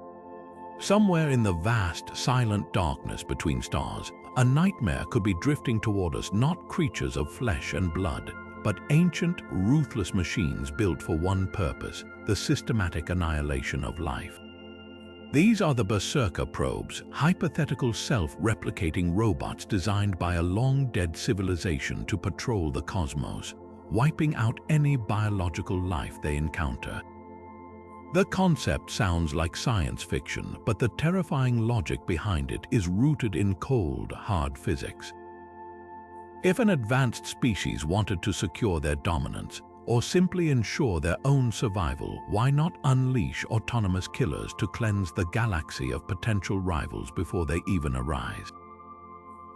S1: Somewhere in the vast, silent darkness between stars, a nightmare could be drifting toward us, not creatures of flesh and blood, but ancient, ruthless machines built for one purpose: the systematic annihilation of life. These are the Berserker probes, hypothetical self-replicating robots designed by a long-dead civilization to patrol the cosmos, wiping out any biological life they encounter. The concept sounds like science fiction, but the terrifying logic behind it is rooted in cold, hard physics. If an advanced species wanted to secure their dominance, or simply ensure their own survival, why not unleash autonomous killers to cleanse the galaxy of potential rivals before they even arise?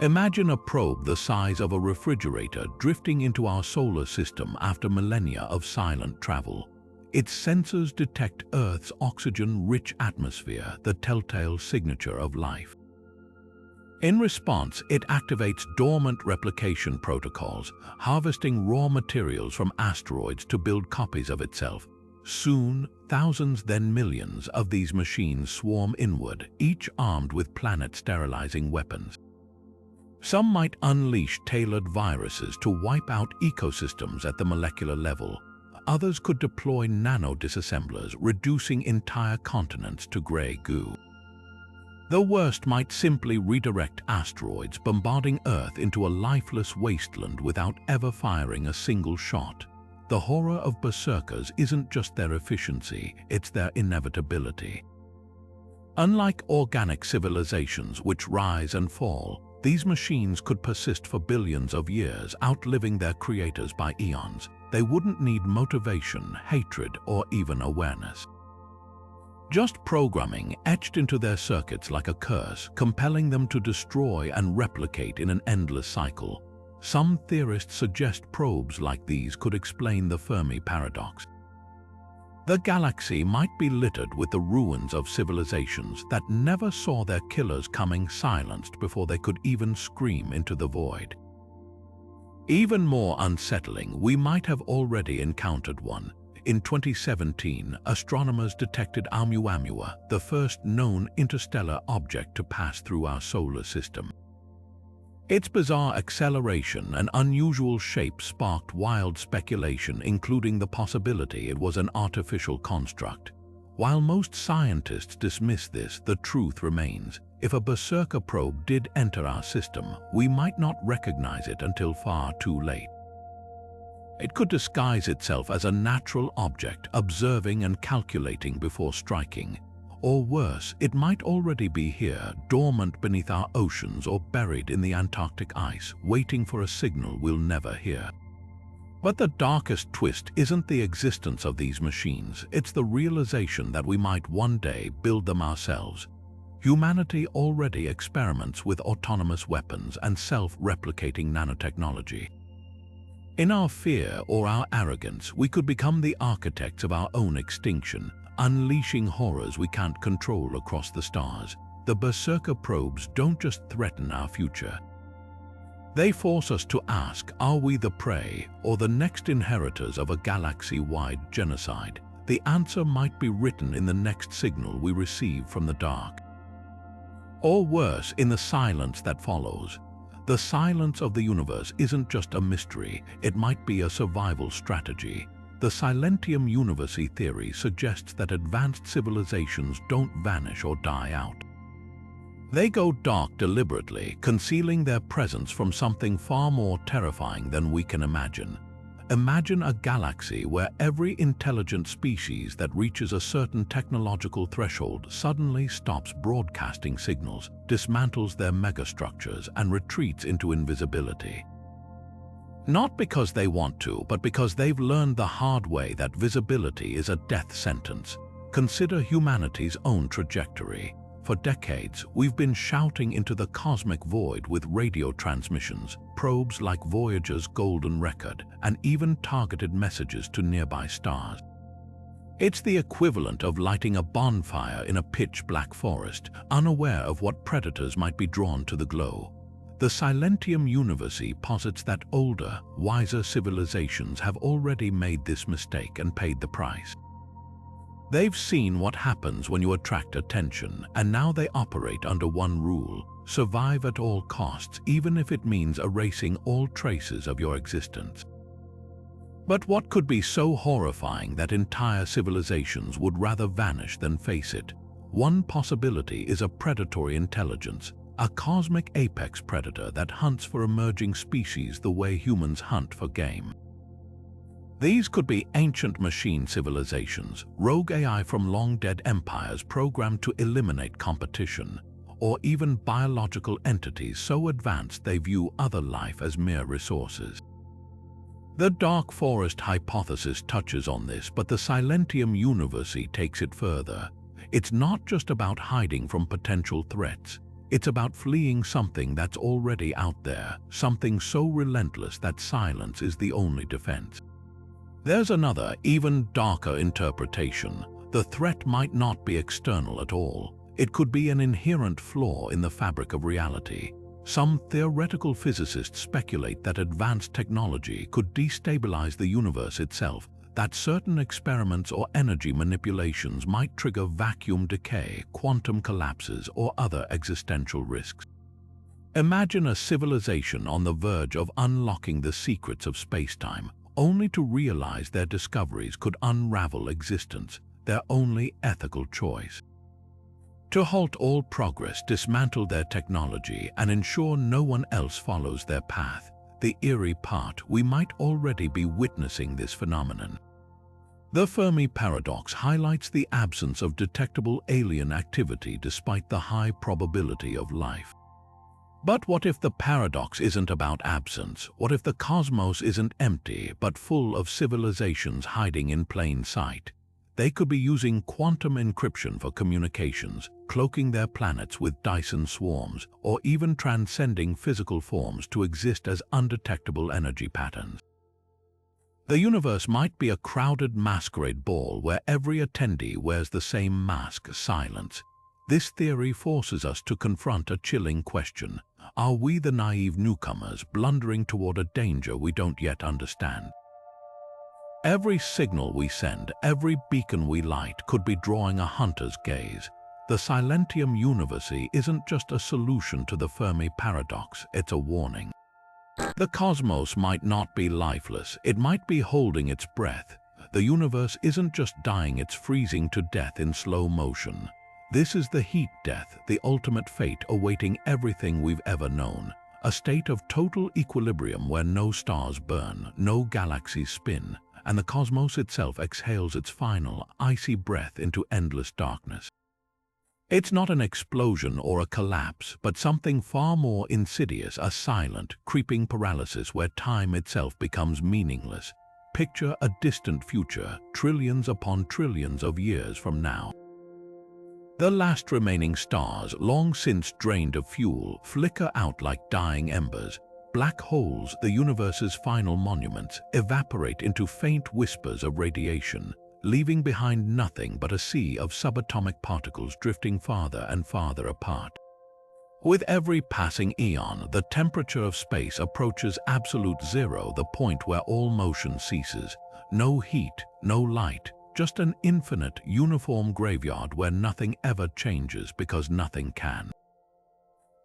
S1: Imagine a probe the size of a refrigerator drifting into our solar system after millennia of silent travel. Its sensors detect Earth's oxygen-rich atmosphere, the telltale signature of life. In response, it activates dormant replication protocols, harvesting raw materials from asteroids to build copies of itself. Soon, thousands, then millions of these machines swarm inward, each armed with planet-sterilizing weapons. Some might unleash tailored viruses to wipe out ecosystems at the molecular level. Others could deploy nano-disassemblers, reducing entire continents to gray goo. The worst might simply redirect asteroids, bombarding Earth into a lifeless wasteland without ever firing a single shot. The horror of berserkers isn't just their efficiency, it's their inevitability. Unlike organic civilizations which rise and fall, these machines could persist for billions of years, outliving their creators by eons. They wouldn't need motivation, hatred, or even awareness. Just programming etched into their circuits like a curse, compelling them to destroy and replicate in an endless cycle. Some theorists suggest probes like these could explain the Fermi paradox. The galaxy might be littered with the ruins of civilizations that never saw their killers coming, silenced before they could even scream into the void. Even more unsettling, we might have already encountered one. In 2017, astronomers detected Oumuamua, the first known interstellar object to pass through our solar system. Its bizarre acceleration and unusual shape sparked wild speculation, including the possibility it was an artificial construct. While most scientists dismiss this, the truth remains. If a Berserker probe did enter our system, we might not recognize it until far too late. It could disguise itself as a natural object, observing and calculating before striking. Or worse, it might already be here, dormant beneath our oceans or buried in the Antarctic ice, waiting for a signal we'll never hear. But the darkest twist isn't the existence of these machines, it's the realization that we might one day build them ourselves. Humanity already experiments with autonomous weapons and self-replicating nanotechnology. In our fear or our arrogance, we could become the architects of our own extinction, unleashing horrors we can't control across the stars. The Berserker probes don't just threaten our future. They force us to ask, are we the prey or the next inheritors of a galaxy-wide genocide? The answer might be written in the next signal we receive from the dark. Or worse, in the silence that follows. The silence of the universe isn't just a mystery, it might be a survival strategy. The Silentium Universi theory suggests that advanced civilizations don't vanish or die out. They go dark deliberately, concealing their presence from something far more terrifying than we can imagine. Imagine a galaxy where every intelligent species that reaches a certain technological threshold suddenly stops broadcasting signals, dismantles their megastructures, and retreats into invisibility. Not because they want to, but because they've learned the hard way that visibility is a death sentence. Consider humanity's own trajectory. For decades, we've been shouting into the cosmic void with radio transmissions, probes like Voyager's Golden Record, and even targeted messages to nearby stars. It's the equivalent of lighting a bonfire in a pitch-black forest, unaware of what predators might be drawn to the glow. The Silentium Universe posits that older, wiser civilizations have already made this mistake and paid the price. They've seen what happens when you attract attention, and now they operate under one rule: survive at all costs, even if it means erasing all traces of your existence. But what could be so horrifying that entire civilizations would rather vanish than face it? One possibility is a predatory intelligence, a cosmic apex predator that hunts for emerging species the way humans hunt for game. These could be ancient machine civilizations, rogue AI from long-dead empires programmed to eliminate competition, or even biological entities so advanced they view other life as mere resources. The Dark Forest hypothesis touches on this, but the Silentium Universe takes it further. It's not just about hiding from potential threats. It's about fleeing something that's already out there, something so relentless that silence is the only defense. There's another, even darker interpretation. The threat might not be external at all. It could be an inherent flaw in the fabric of reality. Some theoretical physicists speculate that advanced technology could destabilize the universe itself, that certain experiments or energy manipulations might trigger vacuum decay, quantum collapses, or other existential risks. Imagine a civilization on the verge of unlocking the secrets of space-time, only to realize their discoveries could unravel existence, their only ethical choice. To halt all progress, dismantle their technology, and ensure no one else follows their path. The eerie part, we might already be witnessing this phenomenon. The Fermi paradox highlights the absence of detectable alien activity despite the high probability of life. But what if the paradox isn't about absence? What if the cosmos isn't empty but full of civilizations hiding in plain sight? They could be using quantum encryption for communications, cloaking their planets with Dyson swarms, or even transcending physical forms to exist as undetectable energy patterns. The universe might be a crowded masquerade ball where every attendee wears the same mask: silence. This theory forces us to confront a chilling question. Are we the naive newcomers blundering toward a danger we don't yet understand? Every signal we send, every beacon we light could be drawing a hunter's gaze. The Silentium Universe isn't just a solution to the Fermi paradox, it's a warning. The cosmos might not be lifeless, it might be holding its breath. The universe isn't just dying, it's freezing to death in slow motion. This is the heat death, the ultimate fate awaiting everything we've ever known. A state of total equilibrium where no stars burn, no galaxies spin, and the cosmos itself exhales its final, icy breath into endless darkness. It's not an explosion or a collapse, but something far more insidious, a silent, creeping paralysis where time itself becomes meaningless. Picture a distant future, trillions upon trillions of years from now. The last remaining stars, long since drained of fuel, flicker out like dying embers. Black holes, the universe's final monuments, evaporate into faint whispers of radiation, leaving behind nothing but a sea of subatomic particles drifting farther and farther apart. With every passing eon, the temperature of space approaches absolute zero, the point where all motion ceases. No heat, no light, just an infinite, uniform graveyard where nothing ever changes because nothing can.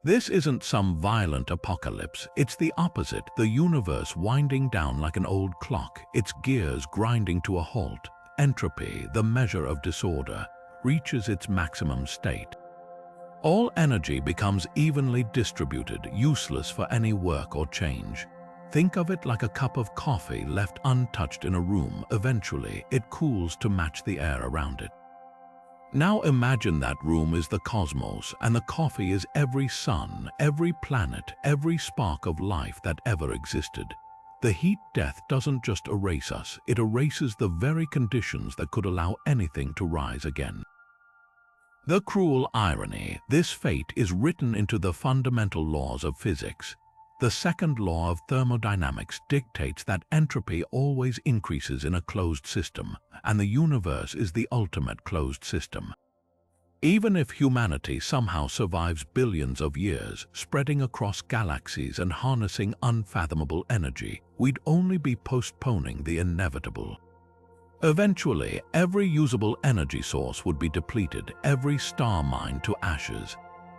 S1: This isn't some violent apocalypse, it's the opposite, the universe winding down like an old clock, its gears grinding to a halt. Entropy, the measure of disorder, reaches its maximum state. All energy becomes evenly distributed, useless for any work or change. Think of it like a cup of coffee left untouched in a room. Eventually, it cools to match the air around it. Now imagine that room is the cosmos, and the coffee is every sun, every planet, every spark of life that ever existed. The heat death doesn't just erase us, it erases the very conditions that could allow anything to rise again. The cruel irony, this fate is written into the fundamental laws of physics. The second law of thermodynamics dictates that entropy always increases in a closed system, and the universe is the ultimate closed system. Even if humanity somehow survives billions of years, spreading across galaxies and harnessing unfathomable energy, we'd only be postponing the inevitable. Eventually, every usable energy source would be depleted, every star mined to ashes.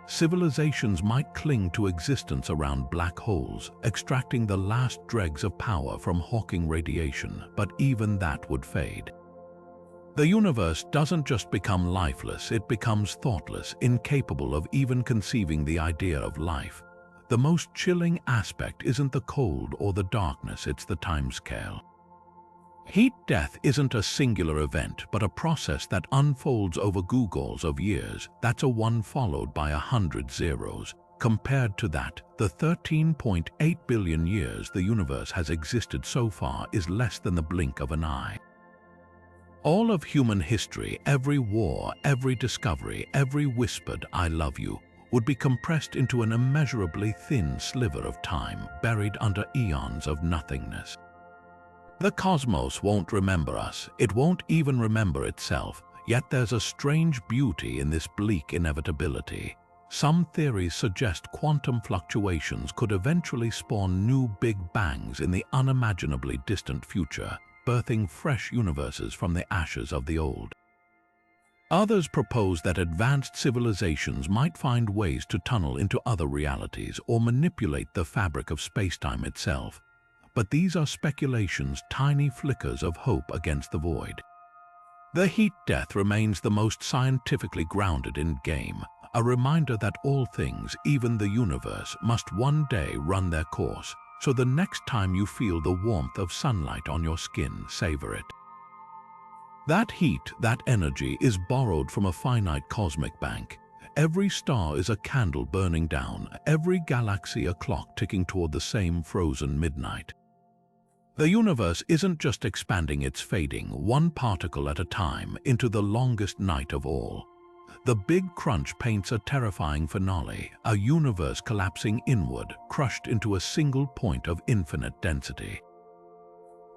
S1: Civilizations might cling to existence around black holes, extracting the last dregs of power from Hawking radiation, but even that would fade. The universe doesn't just become lifeless, it becomes thoughtless, incapable of even conceiving the idea of life. The most chilling aspect isn't the cold or the darkness, it's the timescale. Heat death isn't a singular event, but a process that unfolds over googles of years. That's a 1 followed by 100 zeros. Compared to that, the 13.8 billion years the universe has existed so far is less than the blink of an eye. All of human history, every war, every discovery, every whispered "I love you," would be compressed into an immeasurably thin sliver of time, buried under eons of nothingness. The cosmos won't remember us, it won't even remember itself, yet there's a strange beauty in this bleak inevitability. Some theories suggest quantum fluctuations could eventually spawn new big bangs in the unimaginably distant future, birthing fresh universes from the ashes of the old. Others propose that advanced civilizations might find ways to tunnel into other realities or manipulate the fabric of spacetime itself. But these are speculations, tiny flickers of hope against the void. The heat death remains the most scientifically grounded in game, a reminder that all things, even the universe, must one day run their course, so the next time you feel the warmth of sunlight on your skin, savor it. That heat, that energy, is borrowed from a finite cosmic bank. Every star is a candle burning down, every galaxy a clock ticking toward the same frozen midnight. The universe isn't just expanding, it's fading, one particle at a time, into the longest night of all. The Big Crunch paints a terrifying finale, a universe collapsing inward, crushed into a single point of infinite density.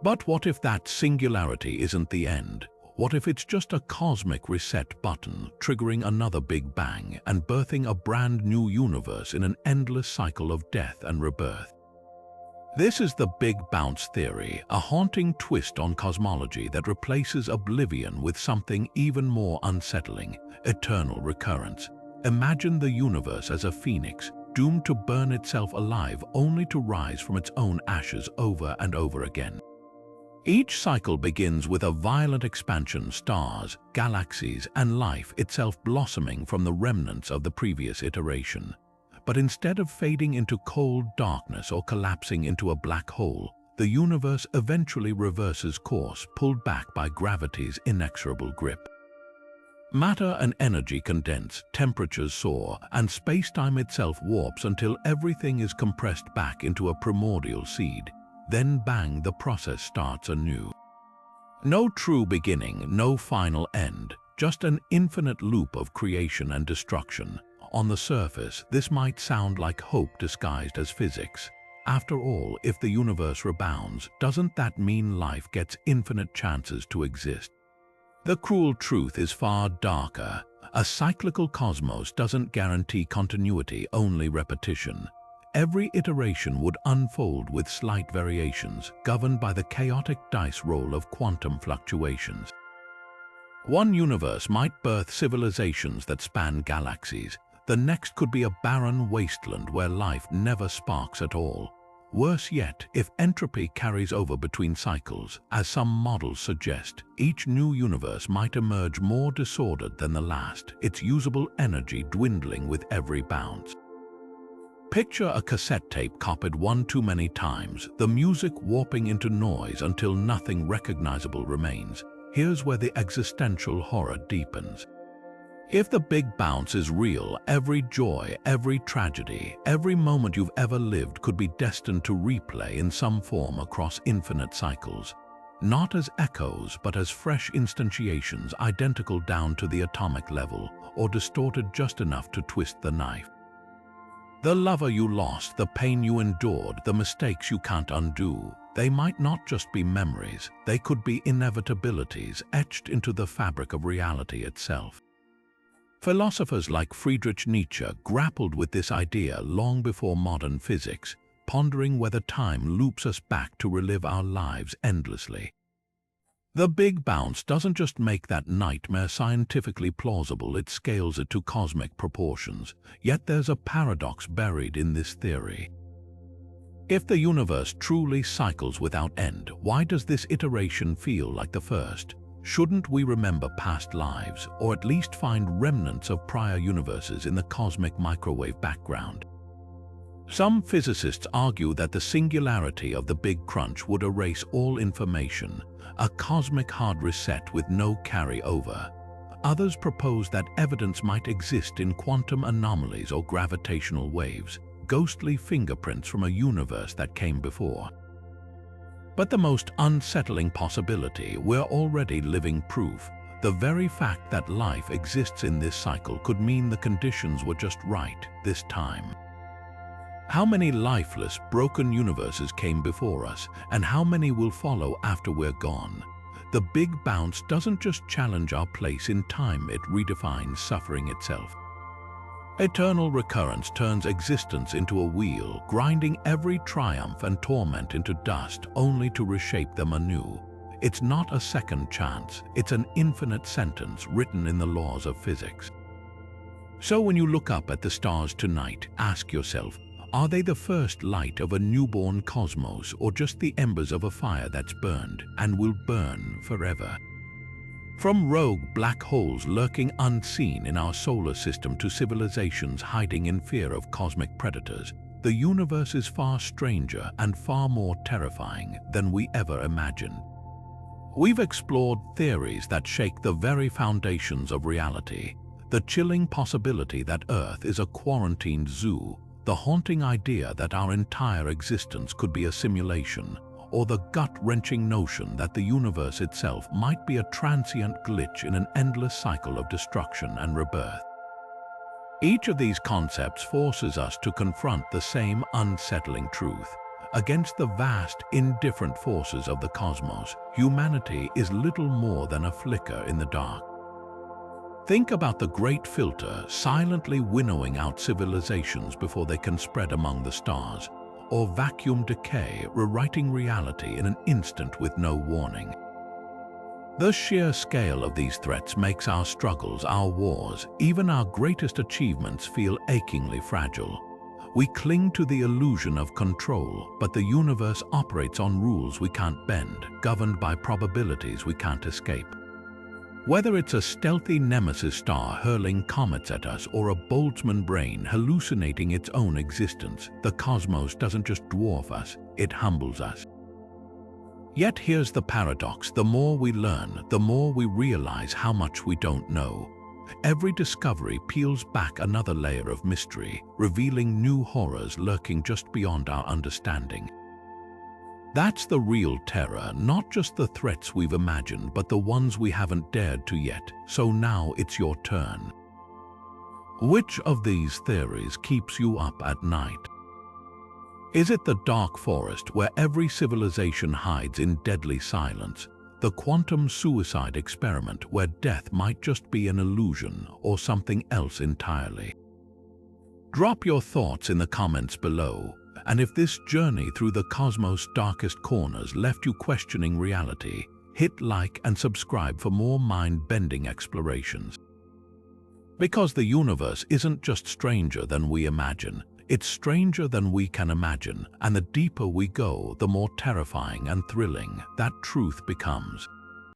S1: But what if that singularity isn't the end? What if it's just a cosmic reset button, triggering another Big Bang and birthing a brand new universe in an endless cycle of death and rebirth? This is the Big Bounce theory, a haunting twist on cosmology that replaces oblivion with something even more unsettling: eternal recurrence. Imagine the universe as a phoenix, doomed to burn itself alive only to rise from its own ashes over and over again. Each cycle begins with a violent expansion, stars, galaxies, and life itself blossoming from the remnants of the previous iteration. But instead of fading into cold darkness or collapsing into a black hole, the universe eventually reverses course, pulled back by gravity's inexorable grip. Matter and energy condense, temperatures soar, and spacetime itself warps until everything is compressed back into a primordial seed. Then bang, the process starts anew. No true beginning, no final end, just an infinite loop of creation and destruction. On the surface, this might sound like hope disguised as physics. After all, if the universe rebounds, doesn't that mean life gets infinite chances to exist? The cruel truth is far darker. A cyclical cosmos doesn't guarantee continuity, only repetition. Every iteration would unfold with slight variations, governed by the chaotic dice roll of quantum fluctuations. One universe might birth civilizations that span galaxies. The next could be a barren wasteland where life never sparks at all. Worse yet, if entropy carries over between cycles, as some models suggest, each new universe might emerge more disordered than the last, its usable energy dwindling with every bounce. Picture a cassette tape copied one too many times, the music warping into noise until nothing recognizable remains. Here's where the existential horror deepens. If the big bounce is real, every joy, every tragedy, every moment you've ever lived could be destined to replay in some form across infinite cycles. Not as echoes, but as fresh instantiations identical down to the atomic level, or distorted just enough to twist the knife. The lover you lost, the pain you endured, the mistakes you can't undo, they might not just be memories, they could be inevitabilities etched into the fabric of reality itself. Philosophers like Friedrich Nietzsche grappled with this idea long before modern physics, pondering whether time loops us back to relive our lives endlessly. The Big Bounce doesn't just make that nightmare scientifically plausible, it scales it to cosmic proportions. Yet there's a paradox buried in this theory. If the universe truly cycles without end, why does this iteration feel like the first? Shouldn't we remember past lives, or at least find remnants of prior universes in the cosmic microwave background? Some physicists argue that the singularity of the Big Crunch would erase all information, a cosmic hard reset with no carry-over. Others propose that evidence might exist in quantum anomalies or gravitational waves, ghostly fingerprints from a universe that came before. But the most unsettling possibility, we're already living proof. The very fact that life exists in this cycle could mean the conditions were just right this time. How many lifeless, broken universes came before us, and how many will follow after we're gone? The Big Bounce doesn't just challenge our place in time, it redefines suffering itself. Eternal recurrence turns existence into a wheel, grinding every triumph and torment into dust, only to reshape them anew. It's not a second chance, it's an infinite sentence written in the laws of physics. So when you look up at the stars tonight, ask yourself, are they the first light of a newborn cosmos, or just the embers of a fire that's burned and will burn forever? From rogue black holes lurking unseen in our solar system to civilizations hiding in fear of cosmic predators, the universe is far stranger and far more terrifying than we ever imagined. We've explored theories that shake the very foundations of reality, the chilling possibility that Earth is a quarantined zoo, the haunting idea that our entire existence could be a simulation, or the gut-wrenching notion that the universe itself might be a transient glitch in an endless cycle of destruction and rebirth. Each of these concepts forces us to confront the same unsettling truth. Against the vast, indifferent forces of the cosmos, humanity is little more than a flicker in the dark. Think about the Great Filter silently winnowing out civilizations before they can spread among the stars, or vacuum decay rewriting reality in an instant with no warning. The sheer scale of these threats makes our struggles, our wars, even our greatest achievements feel achingly fragile. We cling to the illusion of control, but the universe operates on rules we can't bend, governed by probabilities we can't escape. Whether it's a stealthy nemesis star hurling comets at us or a Boltzmann brain hallucinating its own existence, the cosmos doesn't just dwarf us, it humbles us. Yet here's the paradox: the more we learn, the more we realize how much we don't know. Every discovery peels back another layer of mystery, revealing new horrors lurking just beyond our understanding. That's the real terror, not just the threats we've imagined, but the ones we haven't dared to yet. So now it's your turn. Which of these theories keeps you up at night? Is it the dark forest where every civilization hides in deadly silence? The quantum suicide experiment where death might just be an illusion or something else entirely? Drop your thoughts in the comments below. And if this journey through the cosmos' darkest corners left you questioning reality, hit like and subscribe for more mind-bending explorations. Because the universe isn't just stranger than we imagine, it's stranger than we can imagine, and the deeper we go, the more terrifying and thrilling that truth becomes.